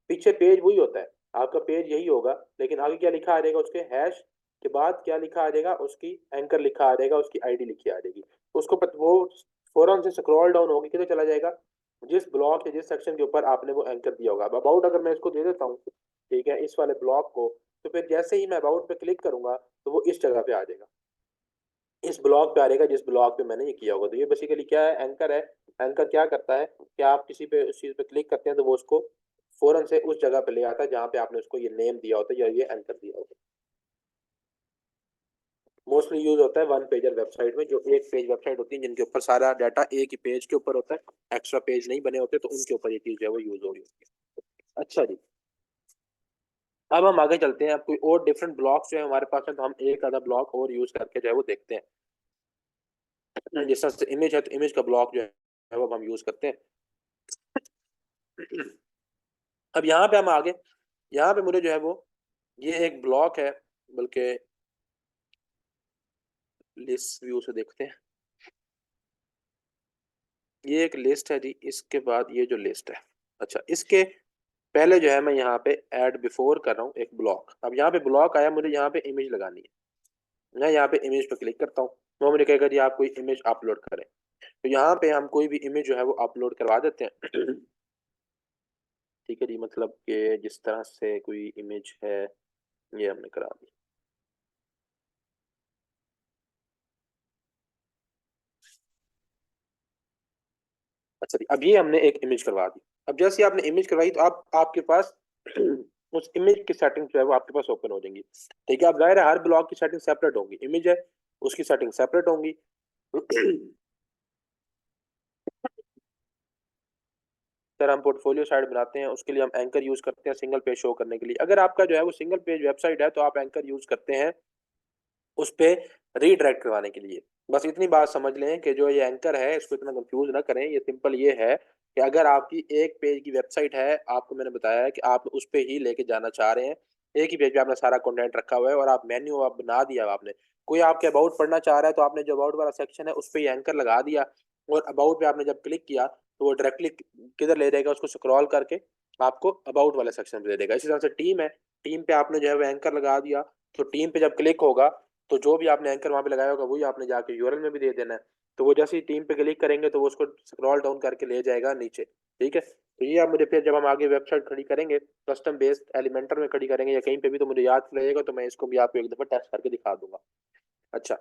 पीछे पेज वही होता है, आपका पेज यही होगा, लेकिन आगे क्या लिखा आ जाएगा, उसके हैश के बाद क्या लिखा आ जाएगा, उसकी एंकर लिखा आ जाएगा, उसकी आईडी लिखी आ जाएगी। वो फौरन से स्क्रॉल डाउन होगी, किधर चला जाएगा, जिस ब्लॉक या जिस सेक्शन के ऊपर आपने वो एंकर दिया होगा। अब अबाउट अगर मैं इसको दे देता हूँ, ठीक है, इस वाले ब्लॉक को, तो फिर जैसे ही मैं अबाउट पे क्लिक करूंगा तो वो इस जगह पे आ जाएगा, इस ब्लॉक पे आ जाएगा जिस ब्लॉक पे मैंने ये किया होगा। तो ये बेसिकली क्या है, एंकर है। एंकर क्या करता है कि आप किसी पे उस चीज पे क्लिक करते हैं तो वो उसको फौरन से उस जगह पे ले आता है जहां पे आपने उसको ये नेम दिया होता है या ये एंकर दिया होता है। मोस्टली यूज होता है वन पेजर वेबसाइट में, जो एक पेज वेबसाइट होती है जिनके ऊपर सारा डाटा एक ही पेज के ऊपर होता है, एक्स्ट्रा पेज नहीं बने होते, तो उनके ऊपर ये चीज जो है वो यूज हो रही होती है। अच्छा जी, अब हम आगे चलते हैं। अब कोई और डिफरेंट ब्लॉक्स जो है हमारे पास है, तो हम एक आधा ब्लॉक और यूज करके जो है वो देखते हैं। जिस तरह से इमेज है, तो इमेज का ब्लॉक जो है वो हम यूज करते हैं। अब यहाँ पे हम आगे, यहाँ पे मुझे जो है वो ये एक ब्लॉक है, बल्कि लिस्ट व्यू से देखते हैं। ये एक लिस्ट है जी, इसके बाद ये जो लिस्ट है, अच्छा, इसके पहले जो है मैं यहाँ पे ऐड बिफोर कर रहा हूँ एक ब्लॉक। अब यहाँ पे ब्लॉक आया, मुझे यहाँ पे इमेज लगानी है। मैं यहाँ पे इमेज पे क्लिक करता हूँ, वो मुझे कहेगा जी आप कोई इमेज अपलोड करें। तो यहाँ पे हम कोई भी इमेज जो है वो अपलोड करवा देते हैं। ठीक है जी, मतलब कि जिस तरह से कोई इमेज है ये हमने करा दी। अच्छा जी, अब ये हमने एक इमेज करवा दी। अब जैसे आपने इमेज करवाई तो आप आपके पास उस इमेज की सेटिंग जो है वो आपके पास ओपन हो जाएंगी। ठीक है, अब जाहिर है हर ब्लॉक की सेटिंग सेपरेट होंगी, इमेज है उसकी सेटिंग सेपरेट होंगी। सर हम पोर्टफोलियो साइट बनाते हैं, उसके लिए हम एंकर यूज करते हैं सिंगल पेज शो करने के लिए। अगर आपका जो है वो सिंगल पेज वेबसाइट है तो आप एंकर यूज करते हैं उस पे रीडायरेक्ट करवाने के लिए। बस इतनी बात समझ लें कि जो ये एंकर है इसको इतना कंफ्यूज ना करें। ये सिंपल ये है कि अगर आपकी एक पेज की वेबसाइट है, आपको मैंने बताया है कि आप उस पे ही लेके जाना चाह रहे हैं, एक ही पेज पे आपने सारा कंटेंट रखा हुआ है और आप मेन्यू आप बना दिया आपने, कोई आपके अबाउट पढ़ना चाह रहा है तो आपने जो अबाउट वाला सेक्शन है उस पर एंकर लगा दिया और अबाउट पे आपने जब क्लिक किया तो वो डायरेक्टली किधर ले जाएगा, उसको स्क्रॉल करके आपको अबाउट वाले सेक्शन पे दे देगा। इसी तरह से टीम है, टीम पे आपने जो है वो एंकर लगा दिया तो टीम पे जब क्लिक होगा तो जो भी आपने एंकर वहां पे लगाया होगा वही आपने जाके यूआरएल में भी दे देना है। तो वो जैसे ही टीम पे क्लिक करेंगे तो वो उसको स्क्रॉल डाउन करके ले जाएगा नीचे। ठीक है, तो ये आप मुझे फिर जब हम आगे वेबसाइट खड़ी करेंगे कस्टम बेस्ड एलिमेंटर में खड़ी करेंगे या कहीं पे भी तो मुझे याद रहेगा, तो मैं इसको भी आपको एक दफा टेस्ट करके दिखा दूंगा। अच्छा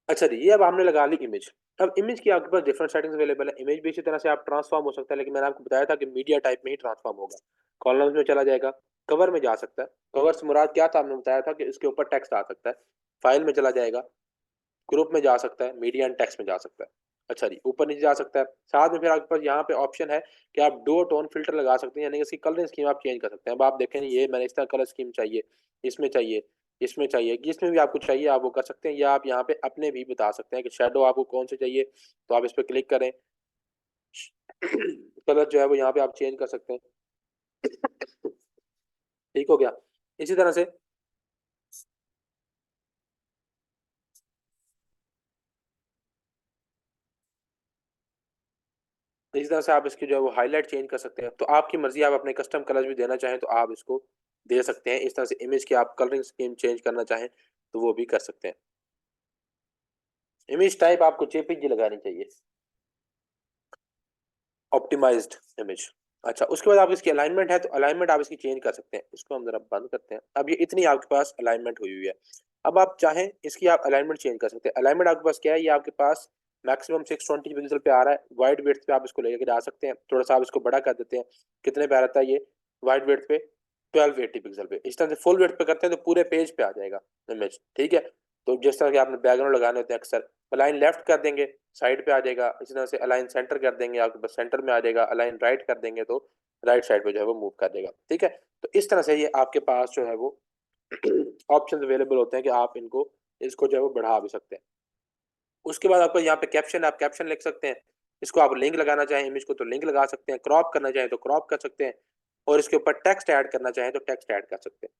अच्छा जी, ये अब हमने लगा ली इमेज। अब इमेज की आपके पास डिफरेंट सेटिंग्स अवेलेबल है। इमेज भी इसी तरह से आप ट्रांसफॉर्म हो सकता है, लेकिन मैंने आपको बताया था कि मीडिया टाइप में ही ट्रांसफॉर्म होगा। कॉलम्स में चला जाएगा, कवर में जा सकता है, कवर से मुराद क्या था हमने बताया था कि इसके ऊपर टेक्स्ट आ सकता है, फाइल में चला जाएगा, ग्रुप में जा सकता है, मीडिया एंड टेक्स्ट में जा सकता है। अच्छा जी, ऊपर नीचे जा सकता है। साथ में फिर आपके पास यहाँ पे ऑप्शन है कि आप डो टोन फिल्टर लगा सकते हैं, यानी कि इसकी कलरिंग स्कीम आप चेंज कर सकते हैं। अब आप देखें ये मैंने इस तरह कलर स्कीम चाहिए, इसमें चाहिए, इसमें चाहिए, जिसमें भी आपको चाहिए आप वो कर सकते हैं, या आप यहाँ पे अपने भी बता सकते हैं कि शेडो आपको कौन से चाहिए, तो आप इस पर क्लिक करें, कलर जो है वो यहाँ पे आप चेंज कर सकते हैं। ठीक हो गया। इसी तरह से आप इसकी जो है वो हाईलाइट चेंज कर सकते हैं। तो आपकी मर्जी, आप अपने कस्टम कलर भी देना चाहें तो आप इसको दे सकते हैं। इस तरह से इमेज की आप कलरिंग स्कीम चेंज करना चाहें तो वो भी कर सकते हैं। इमेज टाइप आपको जेपीजी लगानी चाहिए, ऑप्टिमाइज्ड इमेज। अच्छा, उसके बाद आप इसकी अलाइनमेंट है तो अलाइनमेंट आप इसकी चेंज कर सकते हैं। इसको हम जरा बंद करते हैं। अब ये इतनी आपके पास अलाइनमेंट हुई हुई है। अब आप चाहें इसकी आप अलाइनमेंट चेंज कर सकते हैं। अलाइनमेंट आपके पास क्या है, ये आपके पास मैक्सिमम 620 पिक्सल पे आ रहा है। वाइड विड्थ पे आप इसको लेके जा सकते हैं, थोड़ा सा आप इसको बड़ा कर देते हैं। कितने पे आ रहता है ये वाइड विड्थ पे, 1280 पिक्सल पे। इस तरह से फुल विड्थ पे करते हैं तो पूरे पेज पे आ जाएगा इमेज। ठीक है, तो जिस तरह के आपने बैकग्राउंड लगाने होते हैं अक्सर, अलाइन लेफ्ट कर देंगे साइड पे आ जाएगा। इसी तरह से अलाइन सेंटर कर देंगे आपके पास सेंटर में आ जाएगा। अलाइन राइट कर देंगे तो राइट साइड पे जो है वो मूव कर देगा। ठीक है, तो इस तरह से ये आपके पास जो है वो ऑप्शन अवेलेबल होते हैं कि आप इनको इसको जो है वो बढ़ा भी सकते हैं। उसके बाद आपको यहाँ पे कैप्शन, आप कैप्शन लिख सकते हैं। इसको आप लिंक लगाना चाहें इमेज को तो लिंक लगा सकते हैं, क्रॉप करना चाहें तो क्रॉप कर सकते हैं, और इसके ऊपर टेक्स्ट ऐड करना चाहें तो टेक्स्ट ऐड कर सकते हैं।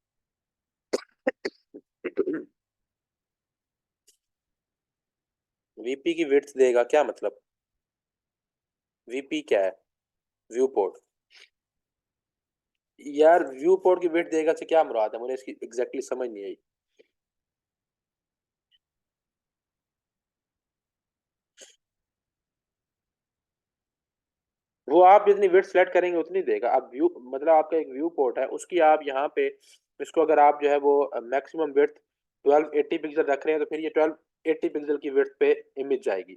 वीपी की विड्थ देगा क्या मतलब, वीपी क्या है, व्यू पोर्ट। यार व्यू पोर्ट की विड्थ देगा से क्या मुराद है, मुझे इसकी एग्जैक्टली समझ नहीं आई। वो आप जितनी विड्थ सेलेक्ट करेंगे उतनी देगा। अब व्यू मतलब आपका एक व्यू पोर्ट है, उसकी आप यहाँ पे इसको अगर आप जो है वो मैक्सिमम विड्थ 1280 पिक्सल रख रहे हैं तो फिर ये 1280 पिक्सल की विड्थ पे इमेज जाएगी।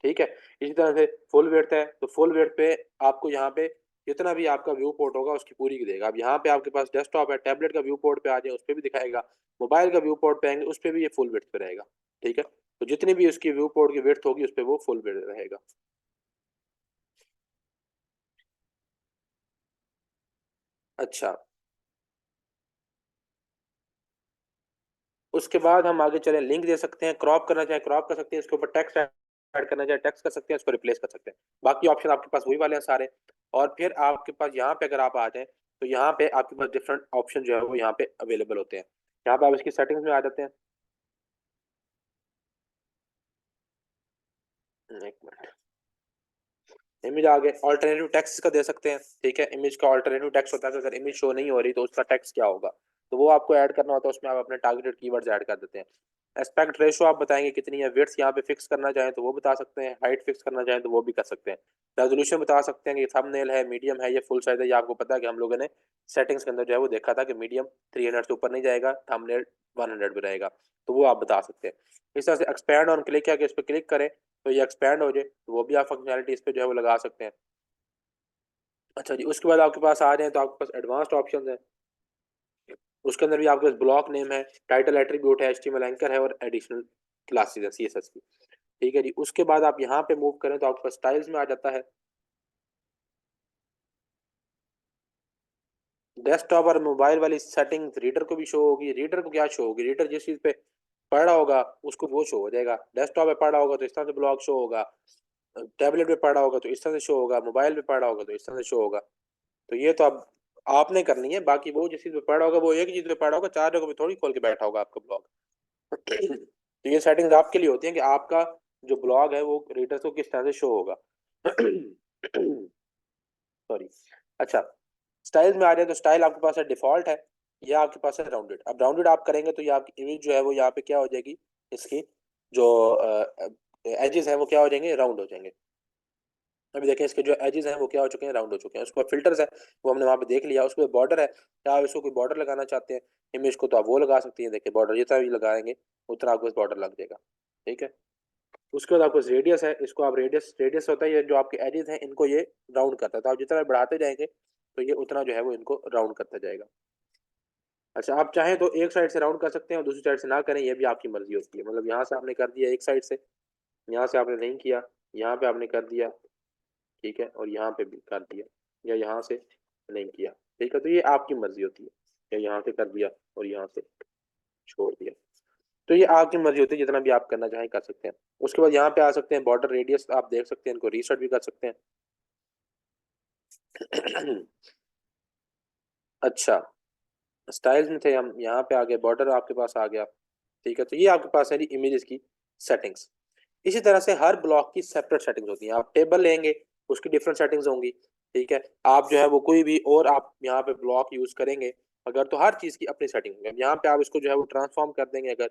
ठीक है, इसी तरह से फुल विड्थ है तो फुल विड्थ पे आपको यहाँ पे जितना भी आपका व्यू पोर्ट होगा उसकी पूरी की देगा। अब यहाँ पे आपके पास डेस्कटॉप है, टैबलेट का व्यू पोर्ट पे आ जाए उस पर भी दिखाएगा, मोबाइल का व्यू पोर्ट पे आएंगे उस पर भी ये फुल विड्थ पे रहेगा। ठीक है, तो जितनी भी उसकी व्यू पोर्ट की विड्थ होगी उस पर वो फुल विड्थ रहेगा। अच्छा, उसके बाद हम आगे चले, लिंक दे सकते हैं, क्रॉप करना चाहे क्रॉप कर सकते हैं, इसके ऊपर टेक्स्ट ऐड करना चाहे टेक्स्ट कर सकते हैं, इसको रिप्लेस कर सकते हैं। बाकी ऑप्शन आपके पास वही वाले हैं सारे। और फिर आपके पास यहाँ पे अगर आप आ जाए तो यहाँ पे आपके पास डिफरेंट ऑप्शन जो है वो यहाँ पे अवेलेबल होते हैं। यहाँ पे आप इसकी सेटिंग्स में आ जाते हैं। एक मिनट, इमेज आ गए, ऑल्टरनेटिव टेक्स्ट का दे सकते हैं। ठीक है, इमेज का ऑल्टरनेटिव टेक्स्ट होता है कि अगर इमेज शो नहीं हो रही तो उसका टेक्स्ट क्या होगा, तो वो आपको ऐड करना होता है। उसमें आप अपने टारगेटेड कीवर्ड्स ऐड कर देते हैं। एस्पेक्ट रेशो आप बताएंगे कितनी है, विड्थ यहाँ पे फिक्स करना चाहें तो वो बता सकते हैं, हाइट फिक्स करना चाहें तो वो भी कर सकते हैं, रेजोल्यूशन बता सकते हैं कि थंबनेल है, मीडियम है, ये फुल साइज है। ये आपको पता है कि हम लोगों ने सेटिंग्स के अंदर जो है वो देखा था कि मीडियम 300 से ऊपर नहीं जाएगा, थंबनेल 100 पे रहेगा, तो वो आप बता सकते हैं। इस तरह से एक्सपैंड ऑन क्लिक है कि इस पर क्लिक करें तो ये एक्सपैंड हो जाए, तो वो भी आप फंक्शनैलिटी इस पर जो है वो लगा सकते हैं। अच्छा जी, उसके बाद आपके पास आ जाए तो आपके पास एडवांस्ड ऑप्शन है, उसके अंदर भी आपके पास ब्लॉक नेम है, टाइटल एट्रीब्यूट है, एचटीएमएल एंकर है और एडिशनल क्लासेस है सीएसएस की। ठीक है जी, उसके बाद आप यहाँ पे मूव करें तो आपके पास स्टाइल्स में आ जाता है। डेस्कटॉप और मोबाइल वाली सेटिंग रीडर को भी शो होगी। रीडर को क्या शो होगी, रीडर जिस चीज पे पढ़ रहा होगा उसको वो शो हो जाएगा। डेस्कटॉप पे पढ़ रहा होगा तो इस तरह से ब्लॉग शो होगा, टैबलेट पे पढ़ रहा होगा तो इस तरह से शो होगा, मोबाइल पे पढ़ रहा होगा तो इस तरह से शो होगा। तो ये तो अब आपने करनी है, बाकी वो जिस चीज पे पढ़ रहा होगा वो एक चीज पे पढ़ रहा होगा, चार जगह पे थोड़ी खोल के बैठा होगा आपका ब्लॉग। तो ये सेटिंग्स आपके लिए होती हैं कि आपका जो ब्लॉग है वो रीडर्स को किस तरह से शो होगा। सॉरी। अच्छा, स्टाइल में आ जाए तो स्टाइल आपके पास है डिफॉल्ट है, या आपके पास है राउंडेड। अब राउंडेड आप करेंगे तो ये आपकी इमेज जो है वो यहाँ पे क्या हो जाएगी, इसकी जो एजेस हैं वो क्या हो जाएंगे, राउंड हो जाएंगे। अभी देखें इसके जो एजेस हैं वो क्या हो चुके हैं, राउंड हो चुके हैं। उसके बाद फिल्टर्स है वो हमने वहाँ पे देख लिया। उसके बाद बॉर्डर है, क्या आप इसको कोई बॉर्डर लगाना चाहते हैं इमेज को तो आप वो लगा सकते हैं। देखिए बॉर्डर जितना भी लगाएंगे उतना आपको बॉर्डर लग जाएगा। ठीक है, उसके बाद आपको रेडियस है, इसको आप रेडियस, रेडियस होता है ये जो आपके एजेस हैं इनको ये राउंड करता है, तो आप जितना बढ़ाते जाएंगे तो ये उतना जो है वो इनको राउंड करता जाएगा। अच्छा, आप चाहें तो एक साइड से राउंड कर सकते हैं और दूसरी साइड से ना करें, ये भी आपकी मर्जी होती है। मतलब यहाँ से आपने कर दिया एक साइड से, यहाँ से आपने नहीं किया, यहाँ पे आपने कर दिया, ठीक है, और यहाँ पे भी कर दिया, या यहाँ से नहीं किया, ठीक है, तो ये आपकी मर्जी होती है, या यहाँ से कर दिया और यहाँ से छोड़ दिया, तो ये आपकी मर्जी होती है, जितना भी आप करना चाहें कर सकते हैं। उसके बाद यहाँ पे आ सकते हैं बॉर्डर रेडियस, आप देख सकते हैं, इनको रीसेट भी कर सकते हैं। अच्छा, स्टाइल्स में थे हम, यहाँ पे आ गए, बॉर्डर आपके पास आ गया। ठीक है, तो ये आपके पास है जी इमेजेस की सेटिंग्स। इसी तरह से हर ब्लॉक की सेपरेट सेटिंग्स होती हैं। आप टेबल लेंगे उसकी डिफरेंट सेटिंग्स होंगी। ठीक है, आप जो है वो कोई भी और आप यहाँ पे ब्लॉक यूज करेंगे अगर, तो हर चीज की अपनी सेटिंग होगी। अब यहाँ पे आप इसको जो है वो ट्रांसफॉर्म कर देंगे अगर,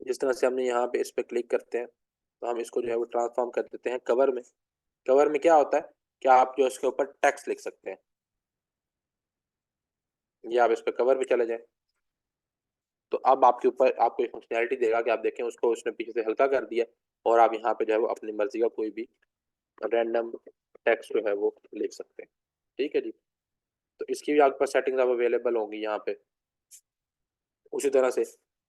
जिस तरह से हमने यहाँ पे इस पे क्लिक करते हैं तो हम इसको जो है वो ट्रांसफॉर्म कर देते हैं कवर में। कवर में क्या होता है कि आप जो इसके ऊपर टेक्स्ट लिख सकते हैं, ये आप इस पे कवर पे चले जाएं तो अब आपके ऊपर आपको एक फंक्शनैलिटी देगा कि आप देखें उसको उसने पीछे से हल्का कर दिया और आप यहाँ पे जो है वो अपनी मर्जी का कोई भी रैंडम टेक्स्ट जो है वो लिख सकते हैं। ठीक है जी, तो इसकी भी आपके पास सेटिंग्स अब अवेलेबल होंगी यहाँ पे। उसी तरह से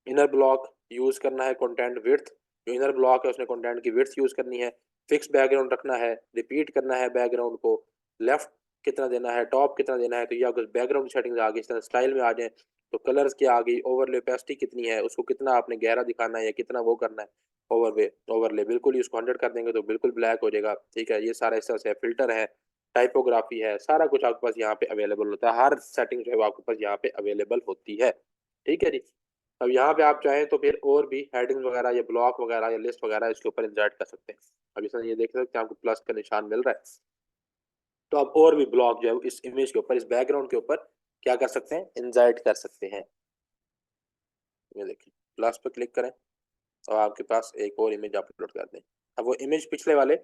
इनर ब्लॉक यूज करना है, कंटेंट विड्थ, जो इनर ब्लॉक है उसने कंटेंट की विड्थ यूज करनी है, फिक्स बैकग्राउंड रखना है, रिपीट करना है बैकग्राउंड को, लेफ्ट कितना देना है, टॉप कितना देना है, तो ये आपको बैकग्राउंड सेटिंग्स आ गई। इस तरह स्टाइल में आ जाए तो कलर्स की आ गई, ओवरले ओपेसिटी कितनी है, उसको कितना आपने गहरा दिखाना है या कितना वो करना है, ओवरले बिल्कुल ही उसको 100 कर देंगे तो बिल्कुल ब्लैक हो जाएगा। ठीक है, ये सारा इस तरह से फिल्टर है, टाइपोग्राफी है, सारा कुछ आपके पास यहाँ पे अवेलेबल होता है। हर सेटिंग जो है वो आपके पास यहाँ पे अवेलेबल होती है। ठीक है जी, अब यहाँ पे आप चाहें तो फिर और भी हेडिंग्स वगैरह या ब्लॉक वगैरह या लिस्ट वगैरह इसके ऊपर इंसर्ट कर सकते हैं। अब इसमें ये देख सकते हैं आपको प्लस का निशान मिल रहा है, तो आप और भी ब्लॉक जो है इस इमेज के ऊपर, इस बैकग्राउंड के ऊपर क्या कर सकते हैं, इंसर्ट कर सकते हैं। ये देखिए प्लस पे क्लिक करें और आपके पास एक और इमेज अपलोड कर दें। अब वो इमेज पिछले वाले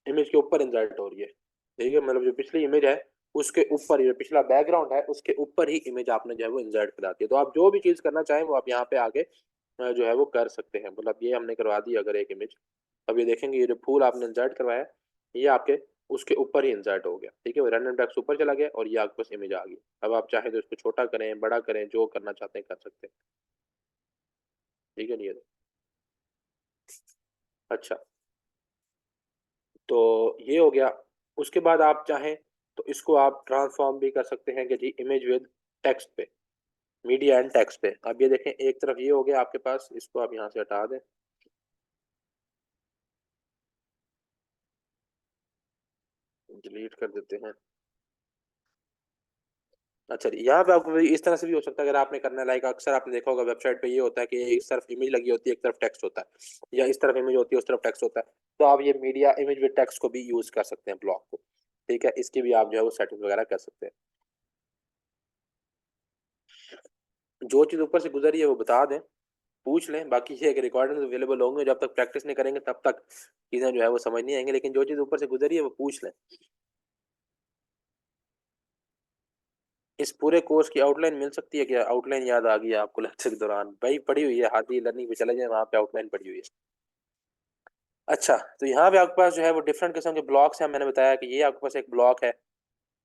इमेज के ऊपर इंसर्ट हो रही है। ठीक है, मतलब जो पिछली इमेज है उसके ऊपर, ये पिछला बैकग्राउंड है उसके ऊपर ही इमेज आपने जो है वो इंसर्ट कराती है। तो आप जो भी चीज करना चाहें वो आप यहाँ पे आगे जो है वो कर सकते हैं। मतलब ये हमने करवा दी अगर एक इमेज, अब ये देखेंगे ये जो फूल आपने इंसर्ट करवाया ये आपके उसके ऊपर ही इंसर्ट हो गया। ठीक है, वो रैंडम टेक्स्ट ऊपर चला गया और ये आपके पास इमेज आ गई। अब आप चाहें तो इसको छोटा करें, बड़ा करें, जो करना चाहते हैं कर सकते हैं। ठीक है, नहीं है अच्छा, तो ये हो गया। उसके बाद आप चाहें तो इसको आप ट्रांसफॉर्म भी कर सकते हैं कि जी इमेज विद टेक्स्ट पे, मीडिया एंड टेक्स्ट पे। अब ये देखें एक तरफ ये हो गया आपके पास, इसको आप यहाँ से हटा दें, डिलीट कर देते हैं। अच्छा जी, यहाँ पे आपको इस तरह से भी हो सकता है अगर आपने करना है, लाइक अक्सर आपने देखा होगा वेबसाइट पे ये होता है कि एक तरफ इमेज लगी होती है एक तरफ टेक्स्ट होता है, या इस तरफ इमेज होती है उस तरफ टेक्स्ट होता है, तो आप ये मीडिया इमेज विद टेक्स्ट को भी यूज कर सकते हैं ब्लॉक को। ठीक है, इसकी भी आप जो है वो सेटिंग वगैरह कर सकते हैं। जो चीज़ ऊपर से गुजरी है वो बता दें, पूछ लें। बाकी ये है कि रिकॉर्डिंग अवेलेबल होंगे, जब तक प्रैक्टिस नहीं करेंगे तब तक चीज़ें जो है वो समझ नहीं आएंगी, लेकिन जो चीज़ ऊपर से गुजरी है वो पूछ लें। इस पूरे कोर्स की आउटलाइन मिल सकती है क्या? आउटलाइन याद आ गई है आपको लेक्चर के दौरान? भाई पड़ी हुई है, हाथी लर्निंग पे चले जाए, वहाँ पे आउटलाइन पड़ी हुई है। अच्छा, तो यहाँ पे आपके पास जो है वो डिफरेंट किस्म के ब्लॉक्स हैं। मैंने बताया कि ये आपके पास एक ब्लॉक है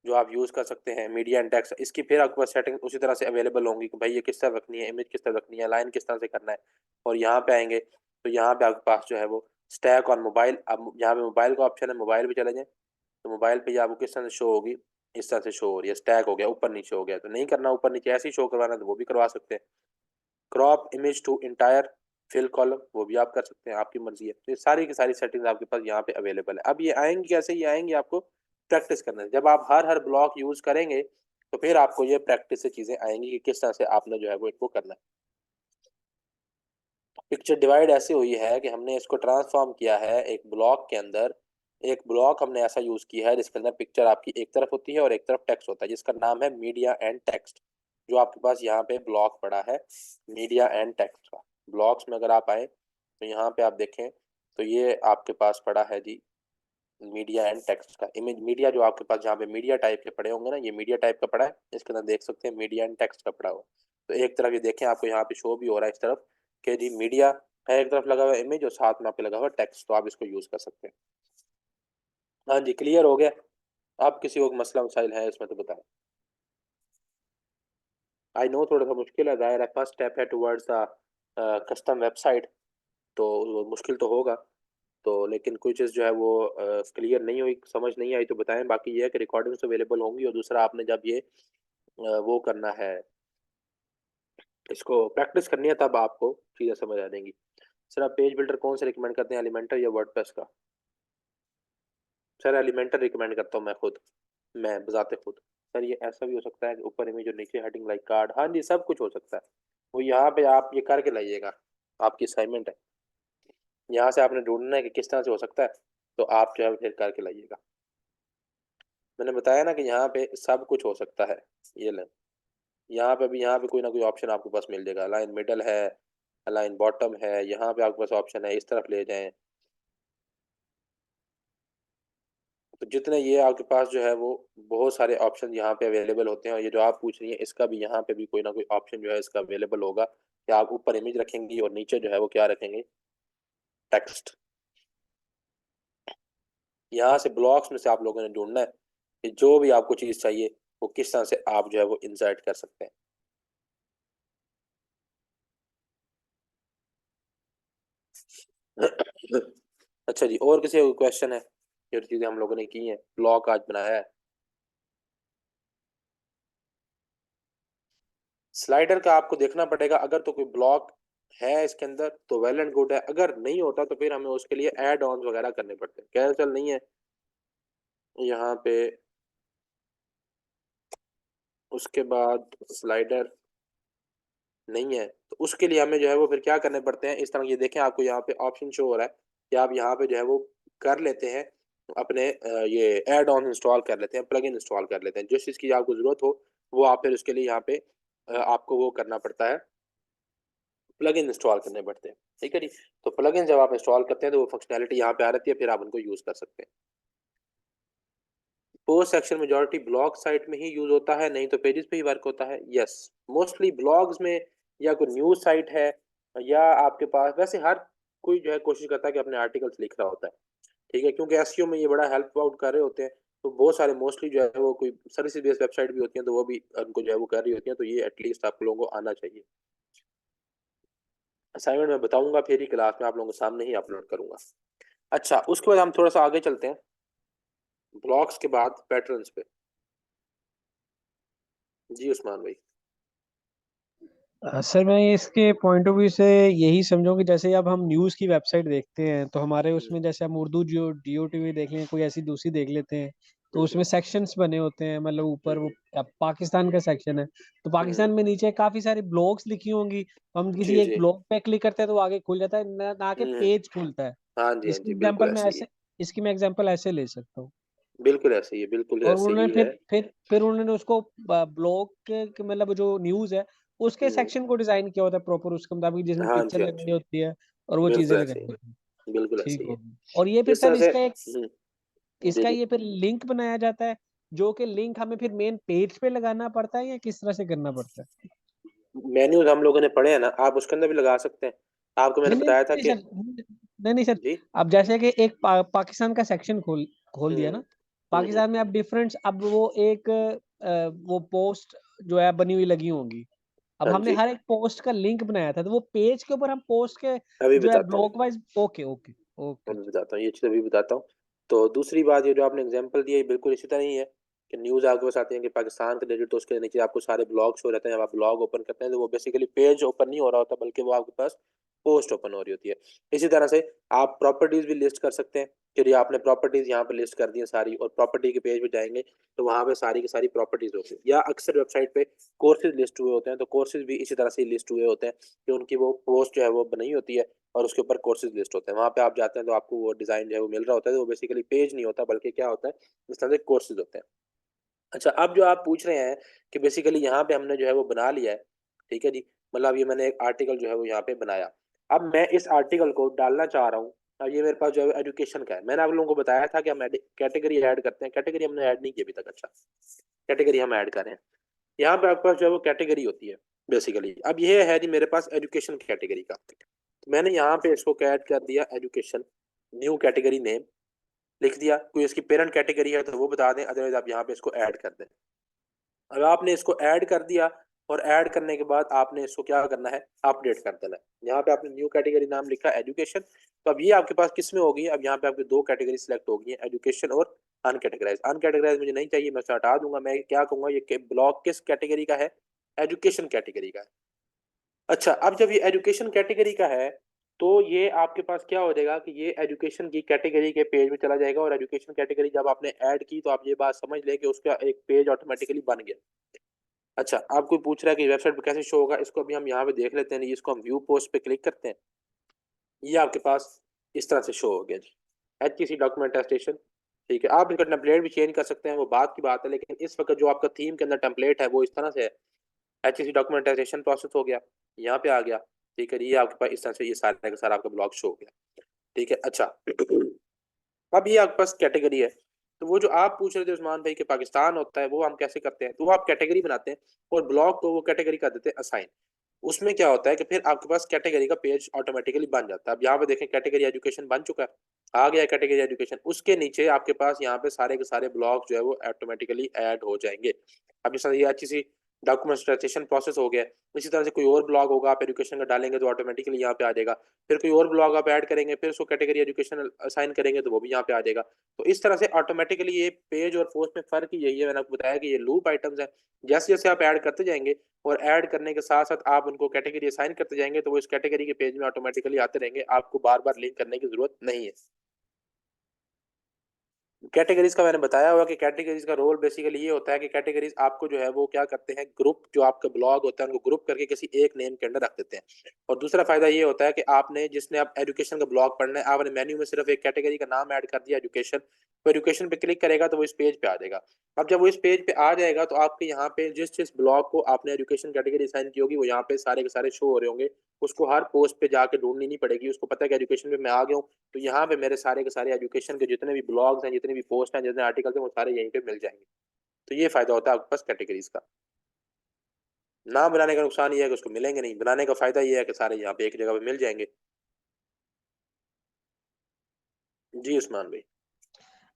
जो आप यूज़ कर सकते हैं, मीडिया एंड टेक्स्ट। इसकी फिर आपके पास सेटिंग उसी तरह से अवेलेबल होंगी कि भाई ये किस तरह रखनी है, इमेज किस तरह रखनी है, लाइन किस तरह से करना है। और यहाँ पे आएंगे तो यहाँ पे आपके पास जो है वो स्टैक ऑन मोबाइल, अब यहाँ पे मोबाइल का ऑप्शन है, मोबाइल पे चले जाएं तो मोबाइल पे ये आपको किस तरह से शो होगी, इस तरह से शो हो रही है। स्टैक हो गया, ऊपर नीचे हो गया, तो नहीं करना ऊपर नीचे, ऐसे ही शो करवाना तो वो भी करवा सकते हैं। Crop image to entire fill column, वो भी आप कर सकते हैं, आपकी मर्जी है। तो ये सारी की सारी सेटिंग्स आपके पास यहाँ पे अवेलेबल है। अब ये आएंगी कैसे? ये आएंगी आपको प्रैक्टिस करने से। जब आप हर हर ब्लॉक यूज करेंगे तो फिर आपको ये प्रैक्टिस से चीजें आएंगी कि किस तरह से आपने जो है वो इनको करना है। पिक्चर डिवाइड ऐसी हुई है कि हमने इसको ट्रांसफॉर्म किया है एक ब्लॉक के अंदर। एक ब्लॉक हमने ऐसा यूज किया है जिसके अंदर पिक्चर आपकी एक तरफ होती है और एक तरफ टेक्स्ट होता है, जिसका नाम है मीडिया एंड टेक्स्ट। जो आपके पास यहाँ पे ब्लॉक पड़ा है मीडिया एंड टेक्स्ट का। ब्लॉक्स में अगर आप आए तो यहाँ पे आप देखें तो ये आपके पास पड़ा है जी मीडिया एंड टेक्स्ट का। इमेज मीडिया जो आपके पास जहाँ पे मीडिया टाइप के पड़े होंगे ना, ये मीडिया टाइप का पड़ा है, इसके अंदर देख सकते हैं मीडिया एंड टेक्स्ट का पड़ा हुआ। तो एक तरफ ये देखें आपको यहाँ पे शो भी हो रहा है इस तरफ कि जी मीडिया है, एक तरफ लगा हुआ इमेज और साथ में आपके लगा हुआ टेक्स्ट, तो आप इसको यूज कर सकते हैं। हाँ जी, क्लियर हो गया? आप किसी को मसला मसाइल है इसमें तो बताएं। आई नो थोड़ा सा मुश्किल है, जाहिर है फर्स्ट स्टेप है टुवर्ड्स द कस्टम वेबसाइट, तो वो मुश्किल तो होगा। तो लेकिन कोई चीज़ जो है वो क्लियर नहीं हुई, समझ नहीं आई तो बताएं। बाकी ये है कि रिकॉर्डिंग्स अवेलेबल होंगी। और दूसरा आपने जब ये वो करना है, इसको प्रैक्टिस करनी है, तब आपको चीज़ें समझ आ जाएंगी। सर आप पेज बिल्डर कौन से रिकमेंड करते हैं, एलिमेंटर या वर्डप्रेस का? सर एलिमेंटर रिकमेंड करता हूँ मैं खुद, मैं बजाते खुद। सर ये ऐसा भी हो सकता है कि ऊपर इमेज और नीचे हेडिंग लाइक कार्ड, हाँ जी सब कुछ हो सकता है। वो यहाँ पे आप ये करके लाइएगा, आपकी असाइनमेंट है। यहाँ से आपने ढूंढना है कि किस तरह से हो सकता है, तो आप जो है फिर करके लाइएगा। मैंने बताया ना कि यहाँ पे सब कुछ हो सकता है। ये लें, यहाँ पे भी, यहाँ पे कोई ना कोई ऑप्शन आपके पास मिल जाएगा। अलाइन मिडल है, अलाइन बॉटम है, यहाँ पे आपके पास ऑप्शन है इस तरफ ले जाएं। तो जितने ये आपके पास जो है वो बहुत सारे ऑप्शन यहाँ पे अवेलेबल होते हैं। और ये जो आप पूछ रही हैं इसका भी यहाँ पे भी कोई ना कोई ऑप्शन जो है इसका अवेलेबल होगा कि आप ऊपर इमेज रखेंगी और नीचे जो है वो क्या रखेंगे, टेक्स्ट। यहाँ से ब्लॉक्स में से आप लोगों ने ढूंढना है कि जो भी आपको चीज़ चाहिए वो किस तरह से आप जो है वो इंसर्ट कर सकते हैं। अच्छा जी, और किसी को क्वेश्चन है? ये चीज़ें हम लोगों ने की हैं, ब्लॉक आज बनाया है। स्लाइडर का आपको देखना पड़ेगा, अगर तो कोई ब्लॉक है इसके अंदर तो वेल एंड गुड है, अगर नहीं होता तो फिर हमें उसके लिए ऐड ऑन वगैरह करने पड़ते हैं। कैंसिल नहीं है यहाँ पे, उसके बाद स्लाइडर नहीं है, तो उसके लिए हमें जो है वो फिर क्या करने पड़ते हैं, इस तरह ये देखें आपको यहाँ पे ऑप्शन शो हो रहा है कि आप यहाँ पे जो है वो कर लेते हैं अपने ये ऐड ऑन इंस्टॉल कर लेते हैं, प्लग इन इंस्टॉल कर लेते हैं। जिस चीज़ की आपको ज़रूरत हो वो आप फिर उसके लिए यहाँ पे आपको वो करना पड़ता है, प्लग इन इंस्टॉल करने पड़ते हैं। ठीक है जी, तो प्लग इन जब आप इंस्टॉल करते हैं तो वो फंक्शनैलिटी यहाँ पे आ रहती है, फिर आप उनको यूज़ कर सकते हैं। Post section majority blog site में ही यूज होता है, नहीं तो पेजेस पे ही वर्क होता है? यस, मोस्टली ब्लॉग्स में, या कोई न्यूज साइट है, या आपके पास वैसे हर कोई जो है कोशिश करता है कि अपने आर्टिकल्स लिख रहा होता है। ठीक है, क्योंकि एसईओ में ये बड़ा हेल्प आउट कर रहे होते हैं। तो बहुत सारे मोस्टली जो है वो कोई सर्विस बेस्ड वेबसाइट भी होती हैं तो वो भी उनको जो है वो कर रही होती हैं, तो ये एटलीस्ट आप लोगों को आना चाहिए। असाइनमेंट मैं बताऊंगा फिर ही क्लास में आप लोगों के सामने ही अपलोड करूंगा। अच्छा, उसके बाद हम थोड़ा सा आगे चलते हैं, ब्लॉग्स के बाद पैटर्न्स पे। जी उस्मान भाई। सर मैं इसके पॉइंट ऑफ व्यू से यही समझूं कि जैसे अब हम न्यूज़ की वेबसाइट देखते हैं तो हमारे उसमें जैसे हम उर्दू जो डीओ टीवी देख लें, कोई ऐसी दूसरी देख लेते हैं, तो उसमें सेक्शंस बने होते हैं। मतलब ऊपर वो पाकिस्तान का सेक्शन है, तो पाकिस्तान में नीचे काफी सारी ब्लॉग्स लिखी होंगी, तो हम किसी जी एक जी। ब्लॉग पे क्लिक करते हैं तो आगे खुल जाता है, ना कि हम्म। पेज खुलता है। हाँ इसकी जी बिल्कुल एग्जांपल मैं ऐसे ही है। ऐसे इसकी मैं एग्जांपल ऐसे ले सकता हूँ। बिल्कुल ऐसे ही है, बिल्कुल और ऐसे उन्होंने ही है। फिर उन्होंने उसको ब्लॉग के मतलब जो न्यूज़ है उसके सेक्शन को डिजाइन किया होता है प्रॉपर उसके मुताबिक, जिसमें हाँ पिक्चर जी, हाँ लगानी जी, होती है और वो चीजें बिल्कुल ऐसे लगानी ही होती है। बिल्कुल ऐसे ठीक ही है। होगी। और ये फिर जिस सर तरह से इसका एक जी इसका जी ये फिर लिंक बनाया जाता है, जो कि लिंक हमें फिर मेन पेज पे लगाना पड़ता है या किस तरह से करना पड़ता है? मेन्यूज हम लोगों ने पढ़े हैं ना, आप उसके अंदर भी लगा सकते हैं। आपको मैंने नहीं नहीं बताया था नहीं कि सर, नहीं नहीं सर, जी अब जैसे कि एक पाकिस्तान का सेक्शन खोल खोल दिया ना, हम्म पाकिस्तान में अब डिफरेंट, अब वो एक वो पोस्ट जो है बनी हुई लगी होंगी। अब हाँ हमने जी, हर एक पोस्ट का लिंक बनाया था, तो वो पेज के ऊपर हम पोस्ट के अभी जो है बताता हूँ, block wise, okay okay okay. अभी बताता हूँ, ये चीज़ अभी बताता हूँ। तो दूसरी बात, ये जो आपने एग्जांपल दिया, ये बिल्कुल इसी तरह ही है कि न्यूज़ आपके पास आती है कि पाकिस्तान के रिलेटेड, तो उसके नीचे आपको सारे ब्लॉग शो रहते हैं। जब आप ब्लॉग ओपन करते हैं तो वो बेसिकली पेज ओपन नहीं हो रहा होता, बल्कि वो आपके पास पोस्ट ओपन हो रही होती है। इसी तरह से आप प्रॉपर्टीज भी लिस्ट कर सकते हैं। चलिए, आपने प्रॉपर्टीज यहाँ पे लिस्ट कर दी है सारी, और प्रॉपर्टी के पेज पे जाएंगे तो वहाँ पे सारी की सारी प्रॉपर्टीज होती है। या अक्सर वेबसाइट पे कोर्सेज लिस्ट हुए होते हैं, तो कोर्सेज भी इसी तरह से लिस्ट हुए होते हैं कि उनकी वो पोस्ट जो है वो बनाई होती है और उसके ऊपर कोर्सेज लिस्ट होते हैं। वहाँ पे आप जाते हैं तो आपको वो डिजाइन जो है वो मिल रहा होता है, तो वो बेसिकली पेज नहीं होता, बल्कि क्या होता है, इस तरह से कोर्सेज होते हैं। अच्छा, अब जो आप पूछ रहे हैं कि बेसिकली यहाँ पे हमने जो है वो बना लिया है, ठीक है जी, मतलब ये मैंने एक आर्टिकल जो है वो यहाँ पे बनाया। अब मैं इस आर्टिकल को डालना चाह रहा हूँ। अब ये मेरे पास जो है एजुकेशन का है। मैंने आप लोगों को बताया था कि हम कैटेगरी ऐड करते हैं, कैटेगरी हमने ऐड नहीं की अभी तक। अच्छा, कैटेगरी हम ऐड करें, यहाँ पे आपके पास जो है वो कैटेगरी होती है बेसिकली। अब ये है जी मेरे पास एजुकेशन कैटेगरी का, तो मैंने यहाँ पे इसको ऐड कर दिया एजुकेशन, न्यू कैटेगरी नेम लिख दिया। कोई इसकी पेरेंट कैटेगरी है तो वो बता दें, अदरवाइज आप यहाँ पे इसको ऐड कर दें। अब आपने इसको ऐड कर दिया, और ऐड करने के बाद आपने इसको क्या करना है, अपडेट कर देना है। यहाँ पे आपने न्यू कैटेगरी नाम लिखा एजुकेशन, तो अब ये आपके पास किस में होगी, अब यहाँ पे आपकी दो कैटेगरी सिलेक्ट होगी, एजुकेशन और अनकैटेगराइज। अनकैटेगराइज मुझे नहीं चाहिए, मैं उसे हटा दूंगा। मैं क्या कहूंगा, ये ब्लॉक किस कैटेगरी का है, एजुकेशन कैटेगरी का है। अच्छा, अब जब ये एजुकेशन कैटेगरी का है, तो ये आपके पास क्या हो जाएगा कि ये एजुकेशन की कैटेगरी के पेज में चला जाएगा। और एजुकेशन कैटेगरी जब आपने ऐड की, तो आप ये बात समझ लें कि उसका एक पेज ऑटोमेटिकली बन गया। अच्छा, आप कोई पूछ रहा है कि वेबसाइट पे कैसे शो होगा, इसको अभी हम यहाँ पे देख लेते हैं। इसको हम व्यू पोस्ट पे क्लिक करते हैं, ये आपके पास इस तरह से शो हो गया जी, HTC डॉक्यूमेंट अटेस्टेशन। ठीक है, आप इसका टेम्पलेट भी चेंज कर सकते हैं, वो बात की बात है, लेकिन इस वक्त जो आपका थीम के अंदर टेम्पलेट है वो इस तरह से है। HTC डॉक्यूमेंटाइजेशन प्रोसेस हो गया, यहाँ पे आ गया। ठीक है, ये आपके पास इस तरह से ये सारा का सारा आपका ब्लॉग शो हो गया। ठीक है, अच्छा अब ये आपके पास कैटेगरी है। तो वो जो आप पूछ रहे थे उस्मान भाई कि पाकिस्तान होता है, वो हम कैसे करते हैं, तो वो आप कैटेगरी बनाते हैं और ब्लॉग को वो कैटेगरी कर देते हैं असाइन। उसमें क्या होता है कि फिर आपके पास कैटेगरी का पेज ऑटोमेटिकली बन जाता है। अब यहाँ पे देखें, कैटेगरी एजुकेशन बन चुका है, आ गया कैटेगरी एजुकेशन। उसके नीचे आपके पास यहाँ पे सारे के सारे ब्लॉग जो है वो ऑटोमेटिकली ऐड हो जाएंगे। अब जैसे ये अच्छी सी डॉक्यूमेंटेशन प्रोसेस हो गया। इसी तरह से कोई और ब्लॉग होगा, आप एजुकेशन का डालेंगे तो ऑटोमेटिकली यहाँ पे आ जाएगा। फिर कोई और ब्लॉग आप ऐड करेंगे, फिर उसको कैटेगरी एजुकेशन असाइन करेंगे तो वो भी यहाँ पे आ जाएगा। तो इस तरह से ऑटोमेटिकली ये पेज और पोस्ट में फर्क ही यही है। मैंने आपको बताया कि ये लूप आइटम्स है, जैसे जैसे आप ऐड करते जाएंगे और ऐड करने के साथ साथ आप उनको कैटेगरी असाइन करते जाएंगे, तो वो इस कैटेगरी के पेज में ऑटोमेटिकली आते रहेंगे। आपको बार बार लिंक करने की जरूरत नहीं है। कैटेगरीज का मैंने बताया हुआ कि कैटेगरीज का रोल बेसिकली ये होता है कि कैटेगरीज आपको जो है वो क्या करते हैं, ग्रुप जो आपका ब्लॉग होता है उनको ग्रुप करके किसी एक नेम के अंदर रख देते हैं। और दूसरा फायदा ये होता है कि आपने जिसने आप एजुकेशन का ब्लॉग पढ़ना है, आपने मेन्यू में सिर्फ एक कैटेगरी का नाम ऐड कर दिया एजुकेशन, तो एजुकेशन पे क्लिक करेगा तो वो इस पेज पे आ जाएगा। अब जब वो इस पेज पे आ जाएगा तो आपके यहाँ पे जिस जिस ब्लॉग को आपने एजुकेशन कैटेगरी असाइन की होगी वो यहाँ पे सारे के सारे शो हो रहे होंगे। उसको हर पोस्ट पे जाके ढूंढनी नहीं पड़ेगी, उसको पता है कि एजुकेशन पे मैं आ गया हूँ, तो यहाँ पे मेरे सारे के सारे एजुकेशन के जितने भी ब्लॉग्स हैं, जितने भी पोस्ट हैं, जितने आर्टिकल्स हैं, वो सारे यहीं पे मिल जाएंगे। तो ये फायदा होता है आपके पास कैटेगरीज का। ना बनाने का नुकसान ये है कि उसको मिलेंगे नहीं, बनाने का फायदा ये है कि सारे यहाँ पे एक जगह पे मिल जाएंगे। जी उस्मान भाई।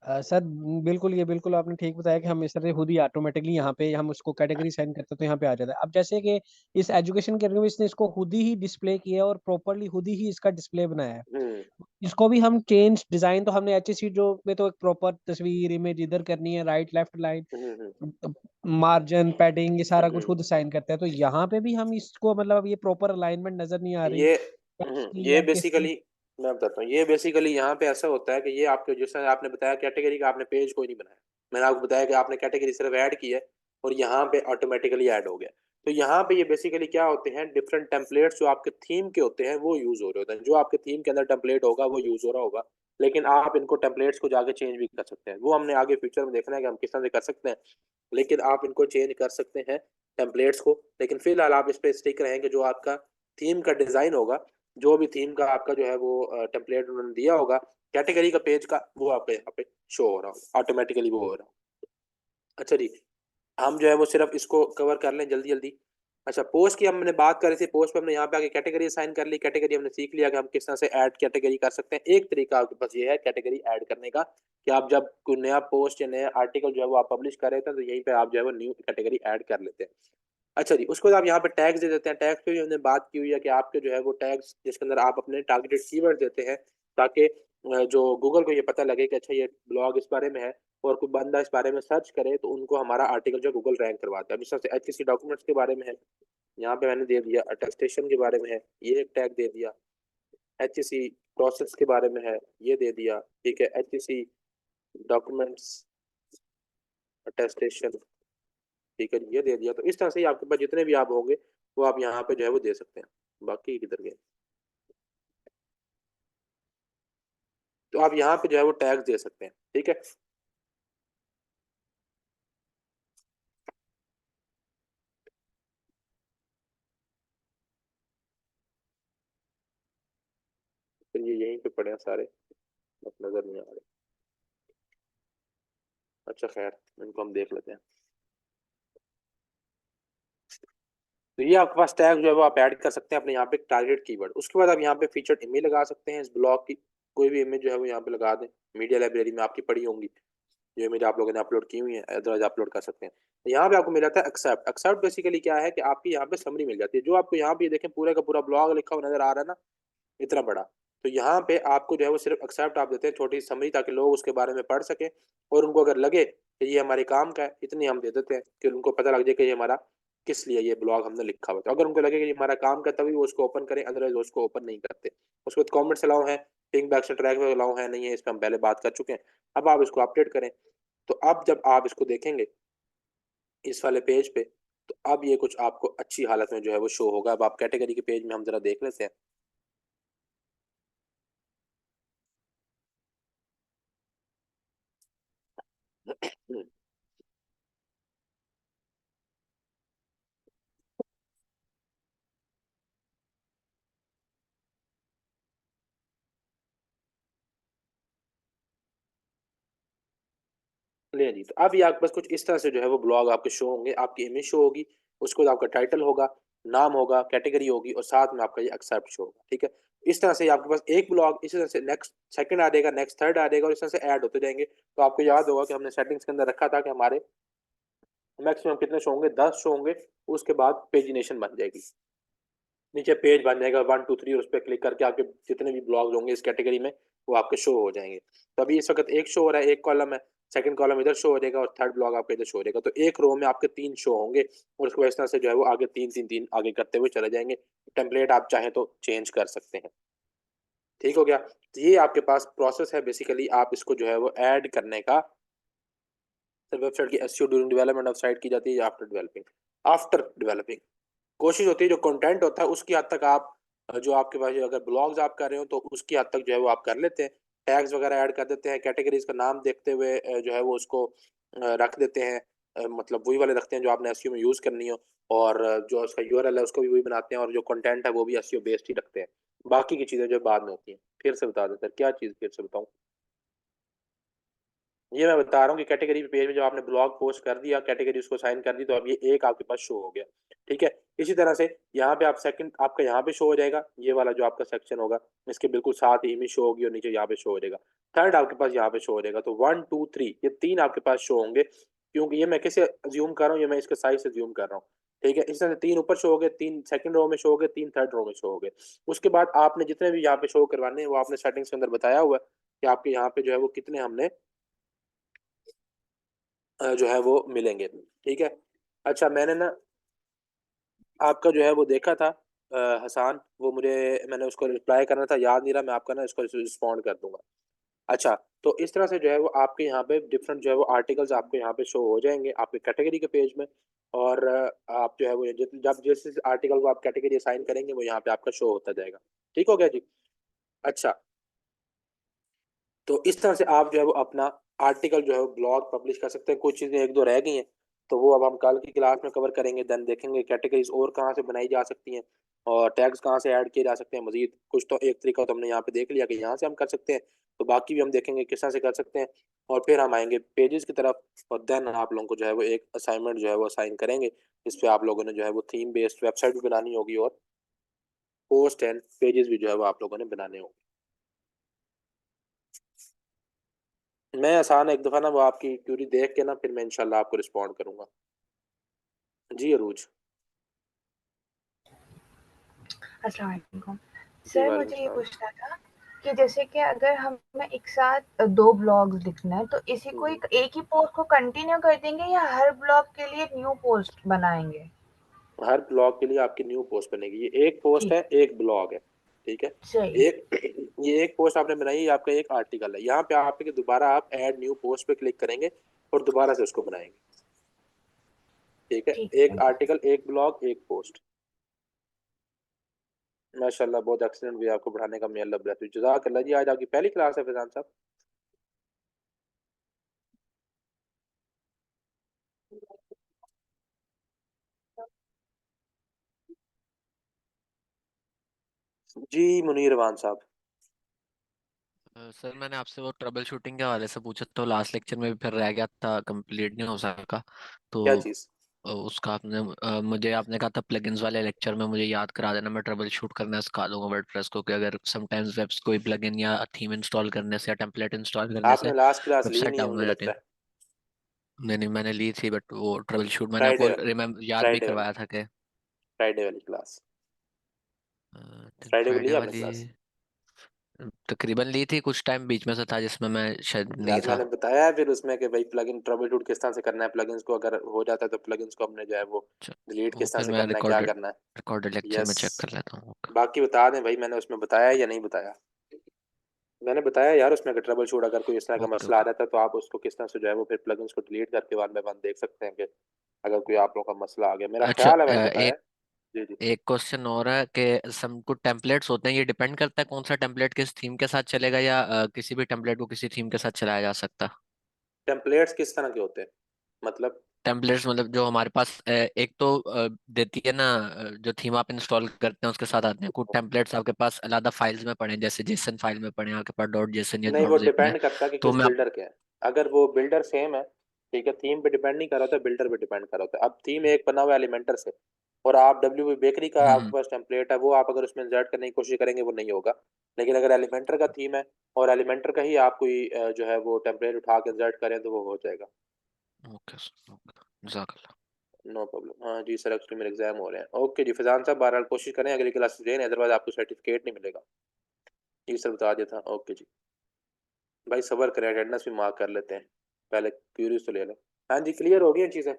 सर बिल्कुल, ये बिल्कुल आपने ठीक बताया कि हम इस तरह से खुद ही ऑटोमेटिकली यहाँ पे हम उसको कैटेगरी साइन करते हैं तो यहाँ पे आ जाता है। अब जैसे कि इस एजुकेशन कैटेगरी इसने इसको खुद ही डिस्प्ले किया और प्रॉपरली खुद ही इसका डिस्प्ले बनाया है। हम्म इसको भी हम चेंज डिजाइन तो हमने HSC जो में तो एक प्रॉपर तस्वीर इमेज इधर करनी है, राइट लेफ्ट लाइन, हम्म मार्जिन पैडिंग, ये सारा कुछ हम्म खुद साइन करते हैं। तो यहाँ पे भी हम इसको मतलब ये प्रॉपर अलाइनमेंट नजर नहीं आ रही ये इसकी ये या किसकी। बेसिकली मैं बताता हूँ, ये बेसिकली यहाँ पे ऐसा होता है कि ये आपके, जैसे आपने बताया कैटेगरी का आपने पेज कोई नहीं बनाया, मैंने आपको बताया कि आपने कैटेगरी सिर्फ ऐड की है और यहाँ पे ऑटोमेटिकली ऐड हो गया। तो यहाँ पे ये बेसिकली क्या होते हैं, डिफरेंट टेम्पलेट्स जो आपके थीम के होते हैं वो यूज हो रहे होते हैं। जो आपके थीम के अंदर टेम्पलेट होगा वो यूज हो रहा होगा, लेकिन आप इनको टेम्पलेट्स को जाके चेंज भी कर सकते हैं। वो हमने आगे फ्यूचर में देखना है कि हम किस तरह से कर सकते हैं, लेकिन आप इनको चेंज कर सकते हैं टेम्पलेट्स को, लेकिन फिलहाल आप इस पे स्टिक रहेंगे। जो आपका थीम का डिजाइन होगा, जो भी थीम का आपका जो है वो टेम्पलेट उन्होंने दिया होगा कैटेगरी का पेज का, वो आपके यहाँ पे शो हो रहा हो ऑटोमेटिकली, वो हो रहा हो। अच्छा जी, हम जो है वो सिर्फ इसको कवर कर लें जल्दी जल्दी। अच्छा, पोस्ट की हमने बात करी थी, पोस्ट पे हमने यहाँ पे आके कैटेगरी असाइन कर ली। कैटेगरी हमने सीख लिया कि हम किस तरह से ऐड कैटेगरी कर सकते हैं। एक तरीका आपके पास ये है कैटेगरी ऐड करने का कि आप जब कोई नया पोस्ट या नया आर्टिकल जो है वो आप पब्लिश कर रहे थे, तो यहीं पे आप जो है वो न्यू कैटेगरी ऐड कर लेते हैं। अच्छा जी, उसके बाद आप यहाँ पे टैग्स दे देते हैं। टैग्स पे भी हमने बात की हुई है कि आपके जो है वो टैग्स जिसके अंदर आप अपने टारगेटेड कीवर्ड देते हैं, ताकि जो गूगल को ये पता लगे कि अच्छा ये ब्लॉग इस बारे में है, और कोई बंदा इस बारे में सर्च करे तो उनको हमारा आर्टिकल जो गूगल रैंक करवाता है। जिस तरह से HTC डॉक्यूमेंट्स के बारे में है, यहाँ पे मैंने दे दिया। अटेस्टेशन के बारे में है, ये एक टैग दे दिया। HTC प्रोसेस के बारे में है, ये दे दिया। ठीक है, HTC डॉक्यूमेंट्स अटेस्टेशन, ठीक है, ये दे दिया। तो इस तरह से ही आपके पास जितने भी आप होंगे वो आप यहाँ पे जो है वो दे सकते हैं। बाकी किधर गए, तो आप यहाँ पे जो है वो टैग्स दे सकते हैं। ठीक है, फिर ये यहीं पे पड़े हैं सारे, बस नजर नहीं आ रहे। अच्छा खैर, इनको हम देख लेते हैं। तो ये आपके पास टैग जो है वो आप ऐड कर सकते हैं अपने यहाँ पे टारगेट कीवर्ड। उसके बाद आप यहाँ पे फीचर्ड इमेज लगा सकते हैं। इस ब्लॉग की कोई भी इमेज जो है वो यहाँ पे लगा दें। मीडिया लाइब्रेरी में आपकी पड़ी होंगी जो इमेज आप लोगों ने अपलोड की हुई है, अदरवाइज अपलोड कर सकते हैं। तो यहाँ पे आपको मिल जाता है एक्सेप्ट। एक्सेप्ट बेसिकली क्या है कि आपकी यहाँ पे समरी मिल जाती है। जो आपको यहाँ पे देखें पूरे का पूरा ब्लॉग लिखा हुआ नजर आ रहा है ना, इतना बड़ा, तो यहाँ पे आपको जो है वो सिर्फ एक्सेप्ट आप देते हैं, छोटी समरी, ताकि लोग उसके बारे में पढ़ सकें, और उनको अगर लगे कि ये हमारे काम का है, इतनी हम दे देते हैं कि उनको पता लग जाए कि ये हमारा किस लिए ये ब्लॉग हमने लिखा हुआ। तो अगर उनको लगे कि ये हमारा काम का, तभी वो उसको ओपन करें, अदरवाइज उसको ओपन नहीं करते। उसके बाद कॉमेंट्स अलाउ है, पिंग बैक से ट्रैक अलाउ है नहीं है, इस पर हम पहले बात कर चुके हैं। अब आप इसको अपडेट करें। तो अब जब आप इसको देखेंगे इस वाले पेज पे, तो अब ये कुछ आपको अच्छी हालत में जो है वो शो होगा। अब आप कैटेगरी के पेज में हम जरा देख लेते हैं। ले जी, तो अब ये आपके पास कुछ इस तरह से जो है वो ब्लॉग आपके शो होंगे। आपकी इमेज शो होगी, उसके बाद आपका टाइटल होगा, नाम होगा, कैटेगरी होगी, और साथ में आपका ये एक्सेप्ट शो होगा। ठीक है, इस तरह से आपके पास एक ब्लॉग इसी तरह से नेक्स्ट सेकंड आ जाएगा, नेक्स्ट थर्ड आ जाएगा, और इस तरह से ऐड होते जाएंगे। तो आपको याद होगा कि हमने सेटिंग्स के अंदर रखा था कि हमारे मैक्सिमम कितने शो होंगे, 10 शो होंगे। उसके बाद पेजिनेशन बन जाएगी, नीचे पेज बन जाएगा 1 2 3, और उस पर क्लिक करके आपके जितने भी ब्लॉग्स होंगे इस कैटेगरी में वो आपके शो हो जाएंगे। तो अभी इस वक्त एक शो हो रहा है, एक कॉलम है, सेकंड कॉलम इधर शो हो जाएगा, और थर्ड ब्लॉग आपका इधर शो हो जाएगा। तो एक रो में आपके 3 शो होंगे, और उसको इस तरह से जो है वो आगे 3 3 3 आगे करते हुए चले जाएंगे। टेम्पलेट आप चाहें तो चेंज कर सकते हैं। ठीक हो गया, तो ये आपके पास प्रोसेस है बेसिकली आप इसको जो है वो ऐड करने का। वेबसाइट की SEO during development of site की जाती है या आफ्टर डेवलपिंग? आफ्टर डेवलपिंग कोशिश होती है जो कंटेंट होता है उसकी हद तक आप जो आपके पास अगर ब्लॉग्स आप कर रहे हो तो उसकी हद तक जो है वो आप कर लेते हैं। टैग्स वगैरह ऐड कर देते हैं, कैटेगरीज का नाम देखते हुए जो है वो उसको रख देते हैं। मतलब वही वाले रखते हैं जो आपने एसईओ में यूज़ करनी हो, और जो उसका यूआरएल है उसको भी वही बनाते हैं, और जो कंटेंट है वो भी एसईओ बेस्ड ही रखते हैं। बाकी की चीज़ें जो बाद में होती हैं। फिर से बता देते हैं क्या चीज़, फिर से बताऊँ? ये मैं बता रहा हूँ कि कैटेगरी पेज में जब आपने ब्लॉग पोस्ट कर दिया, कैटेगरी उसको साइन कर दी, तो अब ये एक आपके पास शो हो गया। ठीक है, इसी तरह से यहाँ पे आप सेकंड आपका यहाँ पे शो हो जाएगा, ये वाला जो आपका सेक्शन होगा इसके बिल्कुल साथ ही इमेज शो होगी, और नीचे यहाँ पे शो हो जाएगा। थर्ड आपके पास यहाँ पे शो हो जाएगा। तो 1 2 3 ये 3 आपके पास शो होंगे, क्योंकि ये मैं कैसे अज्यूम कर रहा हूँ, ये मैं इसके साइज से अज्यूम कर रहा हूँ। ठीक है, इस तरह से 3 ऊपर शो हो गए, 3 सेकंड रो में शो हो गए, 3 थर्ड रो में शो हो गए। उसके बाद आपने जितने भी यहाँ पे शो करवाने हैं वो आपने सेटिंग्स के अंदर बताया हुआ है कि आपके यहाँ पे जो है वो कितने हमने जो है वो मिलेंगे। ठीक है, अच्छा मैंने ना आपका जो है वो देखा था हसान, वो मुझे मैंने उसको रिप्लाई करना था, याद नहीं रहा, मैं आपका ना इसको रिस्पॉन्ड कर दूंगा। अच्छा, तो इस तरह से जो है वो आपके यहाँ पे डिफरेंट जो है वो आर्टिकल्स आपके यहाँ पे शो हो जाएंगे आपके कैटेगरी के पेज में। और आप जो है वो जब जिस आर्टिकल को आप कैटेगरी असाइन करेंगे वो यहाँ पे आपका शो होता जाएगा। ठीक हो गया जी। अच्छा, तो इस तरह से आप जो है वो अपना आर्टिकल जो है वो ब्लॉग पब्लिश कर सकते हैं। कुछ चीज़ें एक दो रह गई हैं, तो वो अब हम कल की क्लास में कवर करेंगे। देन देखेंगे कैटेगरीज और कहाँ से बनाई जा सकती हैं और टैग्स कहाँ से ऐड किए जा सकते हैं मजीद। कुछ तो एक तरीका तो हमने यहाँ पे देख लिया कि यहाँ से हम कर सकते हैं, तो बाकी भी हम देखेंगे किस तरह से कर सकते हैं। और फिर हम आएंगे पेजेस की तरफ, और देन आप लोगों को जो है वो एक असाइनमेंट जो है वो असाइन करेंगे। इस पे आप लोगों ने जो है वो थीम बेस्ड वेबसाइट भी बनानी होगी और पोस्ट एंड पेजेस भी जो है वो आप लोगों ने बनाने होंगे। मैं आसान एक दफ़ा ना वो आपकी क्यूरी देख के ना फिर मैं इंशाल्लाह आपको रिस्पॉन्ड करूंगा। जी अरूज। अस्सलाम वालेकुम जी सर, वालेकुम मुझे ये सलाम। पूछना था कि जैसे कि अगर हमें एक साथ 2 ब्लॉग्स लिखना है, तो इसी को एक ही पोस्ट को कंटिन्यू कर देंगे या हर ब्लॉग के लिए न्यू पोस्ट बनाएँगे? हर ब्लॉग के लिए आपकी न्यू पोस्ट बनेगी। ये एक पोस्ट ठीक, है, एक ब्लॉग है, ठीक है। सही, एक ये एक पोस्ट आपने बनाई, ये आपका एक आर्टिकल है। यहाँ पे आपके दोबारा आप ऐड न्यू पोस्ट पे क्लिक करेंगे और दोबारा से उसको बनाएंगे, ठीक है। ठीक एक है। आर्टिकल, एक ब्लॉग, एक पोस्ट। माशाल्लाह बहुत एक्सीलेंट भी आपको पढ़ाने का। मैं अल्लाह ब्लेस यू, जज़ाकल्लाह जी। आज आपकी पहली क्लास है फैजान साहब? जी मुनीर रवान साहब। सर मैंने आपसे वो ट्रबल शूटिंग के हवाले से पूछा, तो लास्ट लेक्चर में भी फिर रह गया था, कंप्लीट नहीं हो सका। तो क्या चीज़? उसका आपने मुझे आपने कहा था प्लगइन्स वाले लेक्चर में मुझे याद करा देना, मैं ट्रबल शूट करना सिखा दूंगा वर्डप्रेस को, कि अगर समटाइम्स वेब्स कोई प्लगइन या थीम इंस्टॉल करने से या टेम्पलेट इंस्टॉल करने से आपने लास्ट क्लास ली वेबसाइट नहीं है डाउन हो मुझे जाती लगता है। है। नहीं नहीं, मैंने ली थी, बट वो ट्रबल शूट मैंने फ्राइडे आपको वाली, याद भी फ्राइडे वाली, करवाया था कि फ्राइडे वाली क्लास। फ्राइडे को ली फ्राइडे आपने वाली क्लास? तकरीबन ली थी, कुछ टाइम बीच में से था जिसमें मैं शायद नहीं यार था। मैंने बताया है फिर उसमें कि भाई प्लगइन ट्रबल शूट किस तरह से करना है, प्लगइन्स को अगर हो जाता है तो प्लगइन्स को हमने जो है वो अच्छा, डिलीट वो किस तरह फिर से मैं करना है, क्या रिकॉर्डेड करना है। रिकॉर्डेड लेक्चर में यस। चेक कर लेता हूँ। बाकी बता दें भाई, मैंने उसमें बताया या नहीं बताया? मैंने बताया यार उसमें कि ट्रबल शूट अगर कोई इस तरह का ओके मसला आ ओके। जाता है तो आप उसको किस तरह से जो है वो फिर प्लगइन्स को डिलीट करके वन बाय वन देख सकते हैं कि अगर कोई आप लोगों का मसला आ गया। मेरा अच्छा, ख्याल है मैंने बताया है। एक जी जी। एक क्वेश्चन और है कि सम कुछ टेम्पलेट्स होते हैं, ये डिपेंड करता है कौन सा टेम्पलेट किस थीम के साथ चलेगा, या किसी भी टेम्पलेट को किसी थीम के साथ चलाया जा सकता। टेम्पलेट्स किस तरह के होते हैं मतलब? टेम्पलेट्स मतलब जो हमारे पास एक तो देती है ना, जो थीम आप इंस्टॉल करते हैं उसके साथ आते हैं कुछ टेम्पलेट्स, आपके पास अलग फाइल्स में पड़े हैं, जैसे जेसन फाइल में पड़े हैं आपके पास, डॉट जेसन या नहीं, वो डॉट जिप में। डिपेंड करता है कि तो किस मैं बिल्डर के है। अगर वो बिल्डर सेम है, ठीक है, थीम पे डिपेंड नहीं कर रहा होता, बिल्डर पे डिपेंड कर रहा होता है। अब थीम एक बना हुआ है एलिमेंटर से, और आप डब्ल्यू बेकरी का आपके हम्म। पास टेम्पलेट है, वो आप अगर उसमें इंसर्ट करने की कोशिश करेंगे वो नहीं होगा। लेकिन अगर एलिमेंटर का थीम है और एलिमेंटर का ही आप कोई जो है वो टेम्पलेट उठा के इंसर्ट करें तो वो हो जाएगा। ओके ओके, जज़ाकल्लाह। No problem. हाँ जी सर, एक्चुअली मेरे एग्जाम हो रहे हैं। ओके जी फैजान साहब, बहरहाल कोशिश करें अगली क्लास लें, अदरवाइज आपको सर्टिफिकेट नहीं मिलेगा। जी सर बता दिया था। ओके जी। भाई सबर करें, अटेंडेंस भी मार्क कर लेते हैं, पहले क्यूरीज तो ले लें। हाँ जी, क्लियर हो गई चीज़ें।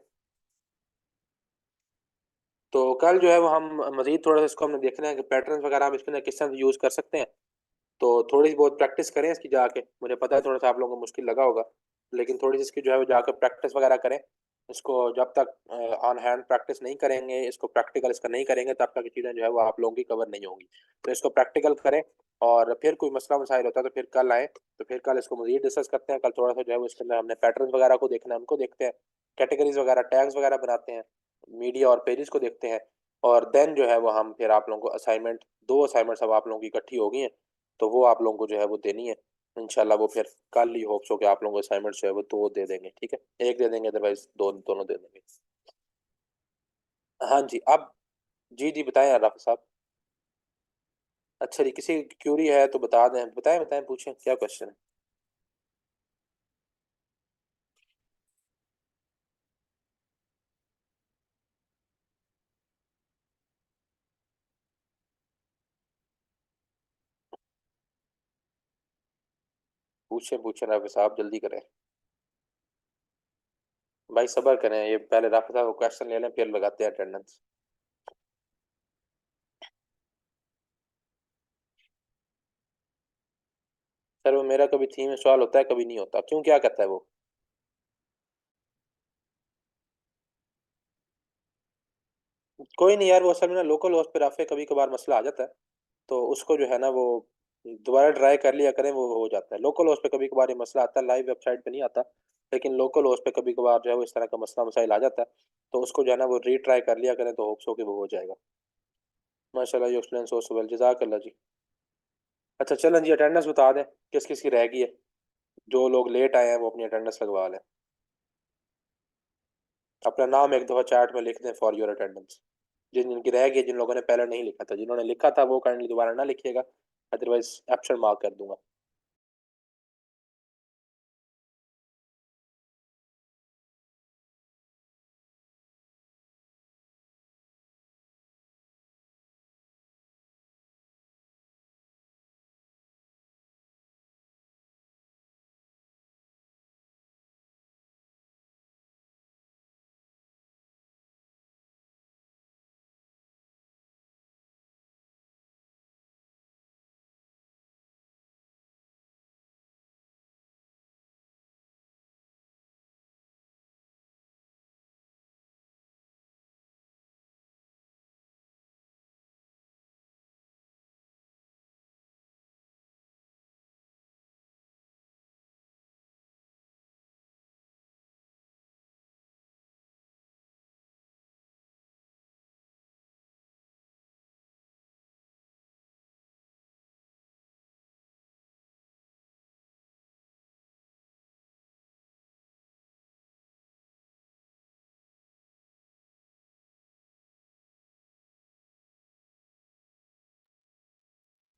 तो कल जो है वो हम मजीद थोड़ा सा इसको हमने देखना है कि पैटर्न वगैरह हम इसके अंदर किस तरह यूज़ कर सकते हैं। तो थोड़ी सी बहुत प्रैक्टिस करें इसकी जाके। मुझे पता है थोड़ा सा आप लोगों को मुश्किल लगा होगा, लेकिन थोड़ी सी इसकी जो है वो जाकर प्रैक्टिस वगैरह करें। इसको जब तक ऑन हैंड प्रैक्टिस नहीं करेंगे, इसको प्रैक्टिकल इसका नहीं करेंगे, तब तक चीज़ें जो है वो आप लोगों की कवर नहीं होंगी। तो इसको प्रैक्टिकल करें, और फिर कोई मसला मसाइल होता है तो फिर कल आए, तो फिर कल इसको मजीद डिस्कस करते हैं। कल थोड़ा सा जो है वो इसके अंदर हमने पैटर्न वगैरह को देखना है, उनको देखते हैं, कैटेगरीज वगैरह टैग्स वगैरह बनाते हैं, मीडिया और पेजेस को देखते हैं। और देन जो है वो हम फिर आप लोगों को असाइनमेंट, 2 असाइनमेंट्स अब आप लोगों की इकट्ठी हो गई हैं, तो वो आप लोगों को जो है वो देनी है इंशाल्लाह। वो फिर कल ही होप्स हो कि आप लोगों को असाइनमेंट जो है वो 2 दे देंगे, ठीक है। एक दे देंगे, अदरवाइज दोनों दे देंगे। हाँ जी। अब जी जी बताएं राफी साहब। अच्छा जी, किसी की क्यूरी है तो बता दें, बताएं बताएं, पूछें क्या क्वेश्चन है। पूछें पूछें राफी साहब, जल्दी करें भाई, सबर करें। ये पहले राफी साहब क्वेश्चन ले लें, फिर लगाते हैं अटेंडेंस। सर वो मेरा कभी थीम इंस्टॉल होता है, कभी नहीं होता, क्यों, क्या करता है वो? कोई नहीं यार, वो असल में ना लोकल होस्ट पे राफे कभी कभार मसला आ जाता है, तो उसको जो है ना वो दोबारा ट्राई कर लिया करें, वो हो जाता है। लोकल होस्ट पे कभी कभार ये मसला आता है, लाइव वेबसाइट पे नहीं आता। लेकिन लोकल होस्ट पे कभी कभार जो है वो इस तरह का मसला मसाइल आ जाता है, तो उसको जो है ना वो रीट्राई कर लिया करें, तो होप्स हो कि वो हो जाएगा। माशाल्लाह यू एक्सप्लेन सो वेल, जज़ाकल्लाह जी। अच्छा चलें जी, अटेंडेंस बता दें किस किस की रह गई है। जो लोग लेट आए हैं वो अपनी अटेंडेंस लगवा लें। अपना नाम एक दफ़ा चैट में लिख दें फॉर योर अटेंडेंस। जिन जिनकी रह गई, जिन लोगों ने पहले नहीं लिखा था, जिन्होंने लिखा था वो काइंडली दोबारा ना लिखिएगा, अदरवाइज एब्सेंट मार्क कर दूंगा।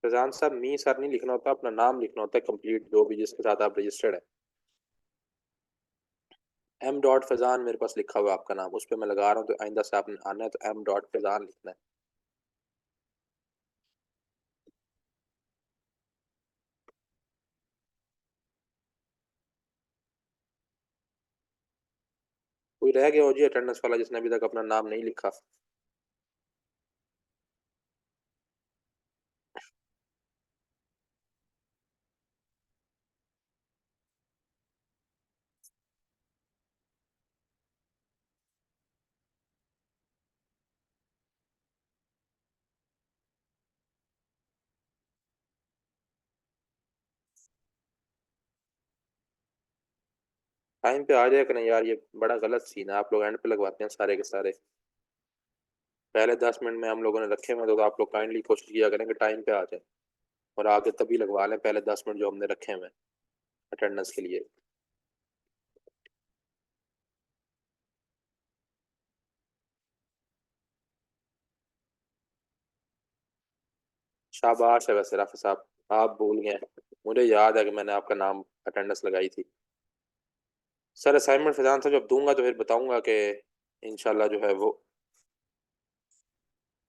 फैजान साहब, मी सर नहीं लिखना होता, अपना नाम लिखना होता है कंप्लीट, जो भी जिसके साथ आप रजिस्टर्ड है। एम डॉट फैजान मेरे पास लिखा हुआ है आपका नाम, उस पर मैं लगा रहा हूँ, तो आइंदा से आपने आना है तो एम डॉट फैजान लिखना है। कोई रह गया हो जी अटेंडेंस वाला जिसने अभी तक अपना नाम नहीं लिखा? टाइम पे आ जाया करें यार, ये बड़ा गलत सीन है, आप लोग एंड पे लगवाते हैं सारे के सारे। पहले 10 मिनट में हम लोगों ने रखे हुए, तो आप लोग काइंडली कोशिश किया करें कि टाइम पे आ जाए, और आगे तभी लगवा लें पहले 10 मिनट जो हमने रखे हुए अटेंडेंस के लिए। शाबाश है वैसे राफी साहब, आप भूल गए। मुझे याद है कि मैंने आपका नाम अटेंडेंस लगाई थी। सर असाइनमेंट फैजान साहब जब दूंगा तो फिर बताऊंगा कि इंशाल्लाह जो है वो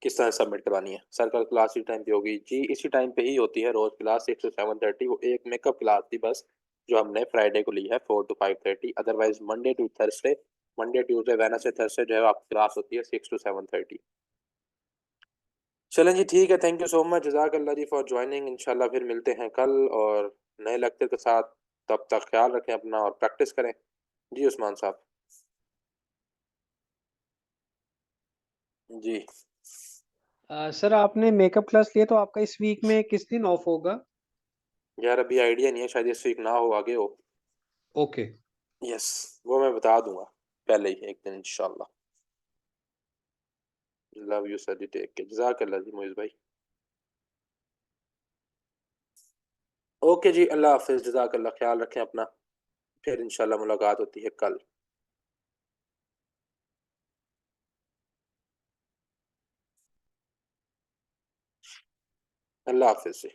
किस तरह सबमिट करवानी है। सर कल क्लास इसी टाइम पे होगी जी? इसी टाइम पे ही होती है रोज क्लास, 6 to 7:30। वो एक मेकअप क्लास थी बस, जो हमने फ्राइडे को ली है 4 to 5:30। Otherwise Monday to Thursday, Monday Tuesday Wednesday Thursday जो है आपकी क्लास होती है 6 to 7:30। चलें जी ठीक है, थैंक यू सो मच, जज़ाकल्लाह जी फॉर ज्वाइनिंग। इंशाल्लाह फिर मिलते हैं कल और नए लेक्चर के साथ। तब तक ख्याल रखें अपना और प्रैक्टिस करें। जी उस्मान साहब। जी सर आपने मेकअप क्लास लिया तो आपका इस वीक में किस दिन ऑफ होगा? यार अभी आइडिया नहीं है, शायद इस वीक ना हो, आगे हो। ओके। यस, वो मैं बता दूंगा पहले ही एक दिन इंशाल्लाह। लव यू सर जी, टेक केयर, जज़ाकल्लाह जी मोइज भाई। ओके जी, अल्लाह हाफिज़, जज़ाकल्लाह, ख्याल रखें अपना। फिर इंशाल्लाह मुलाकात होती है कल। अल्लाह हाफिज़ जी।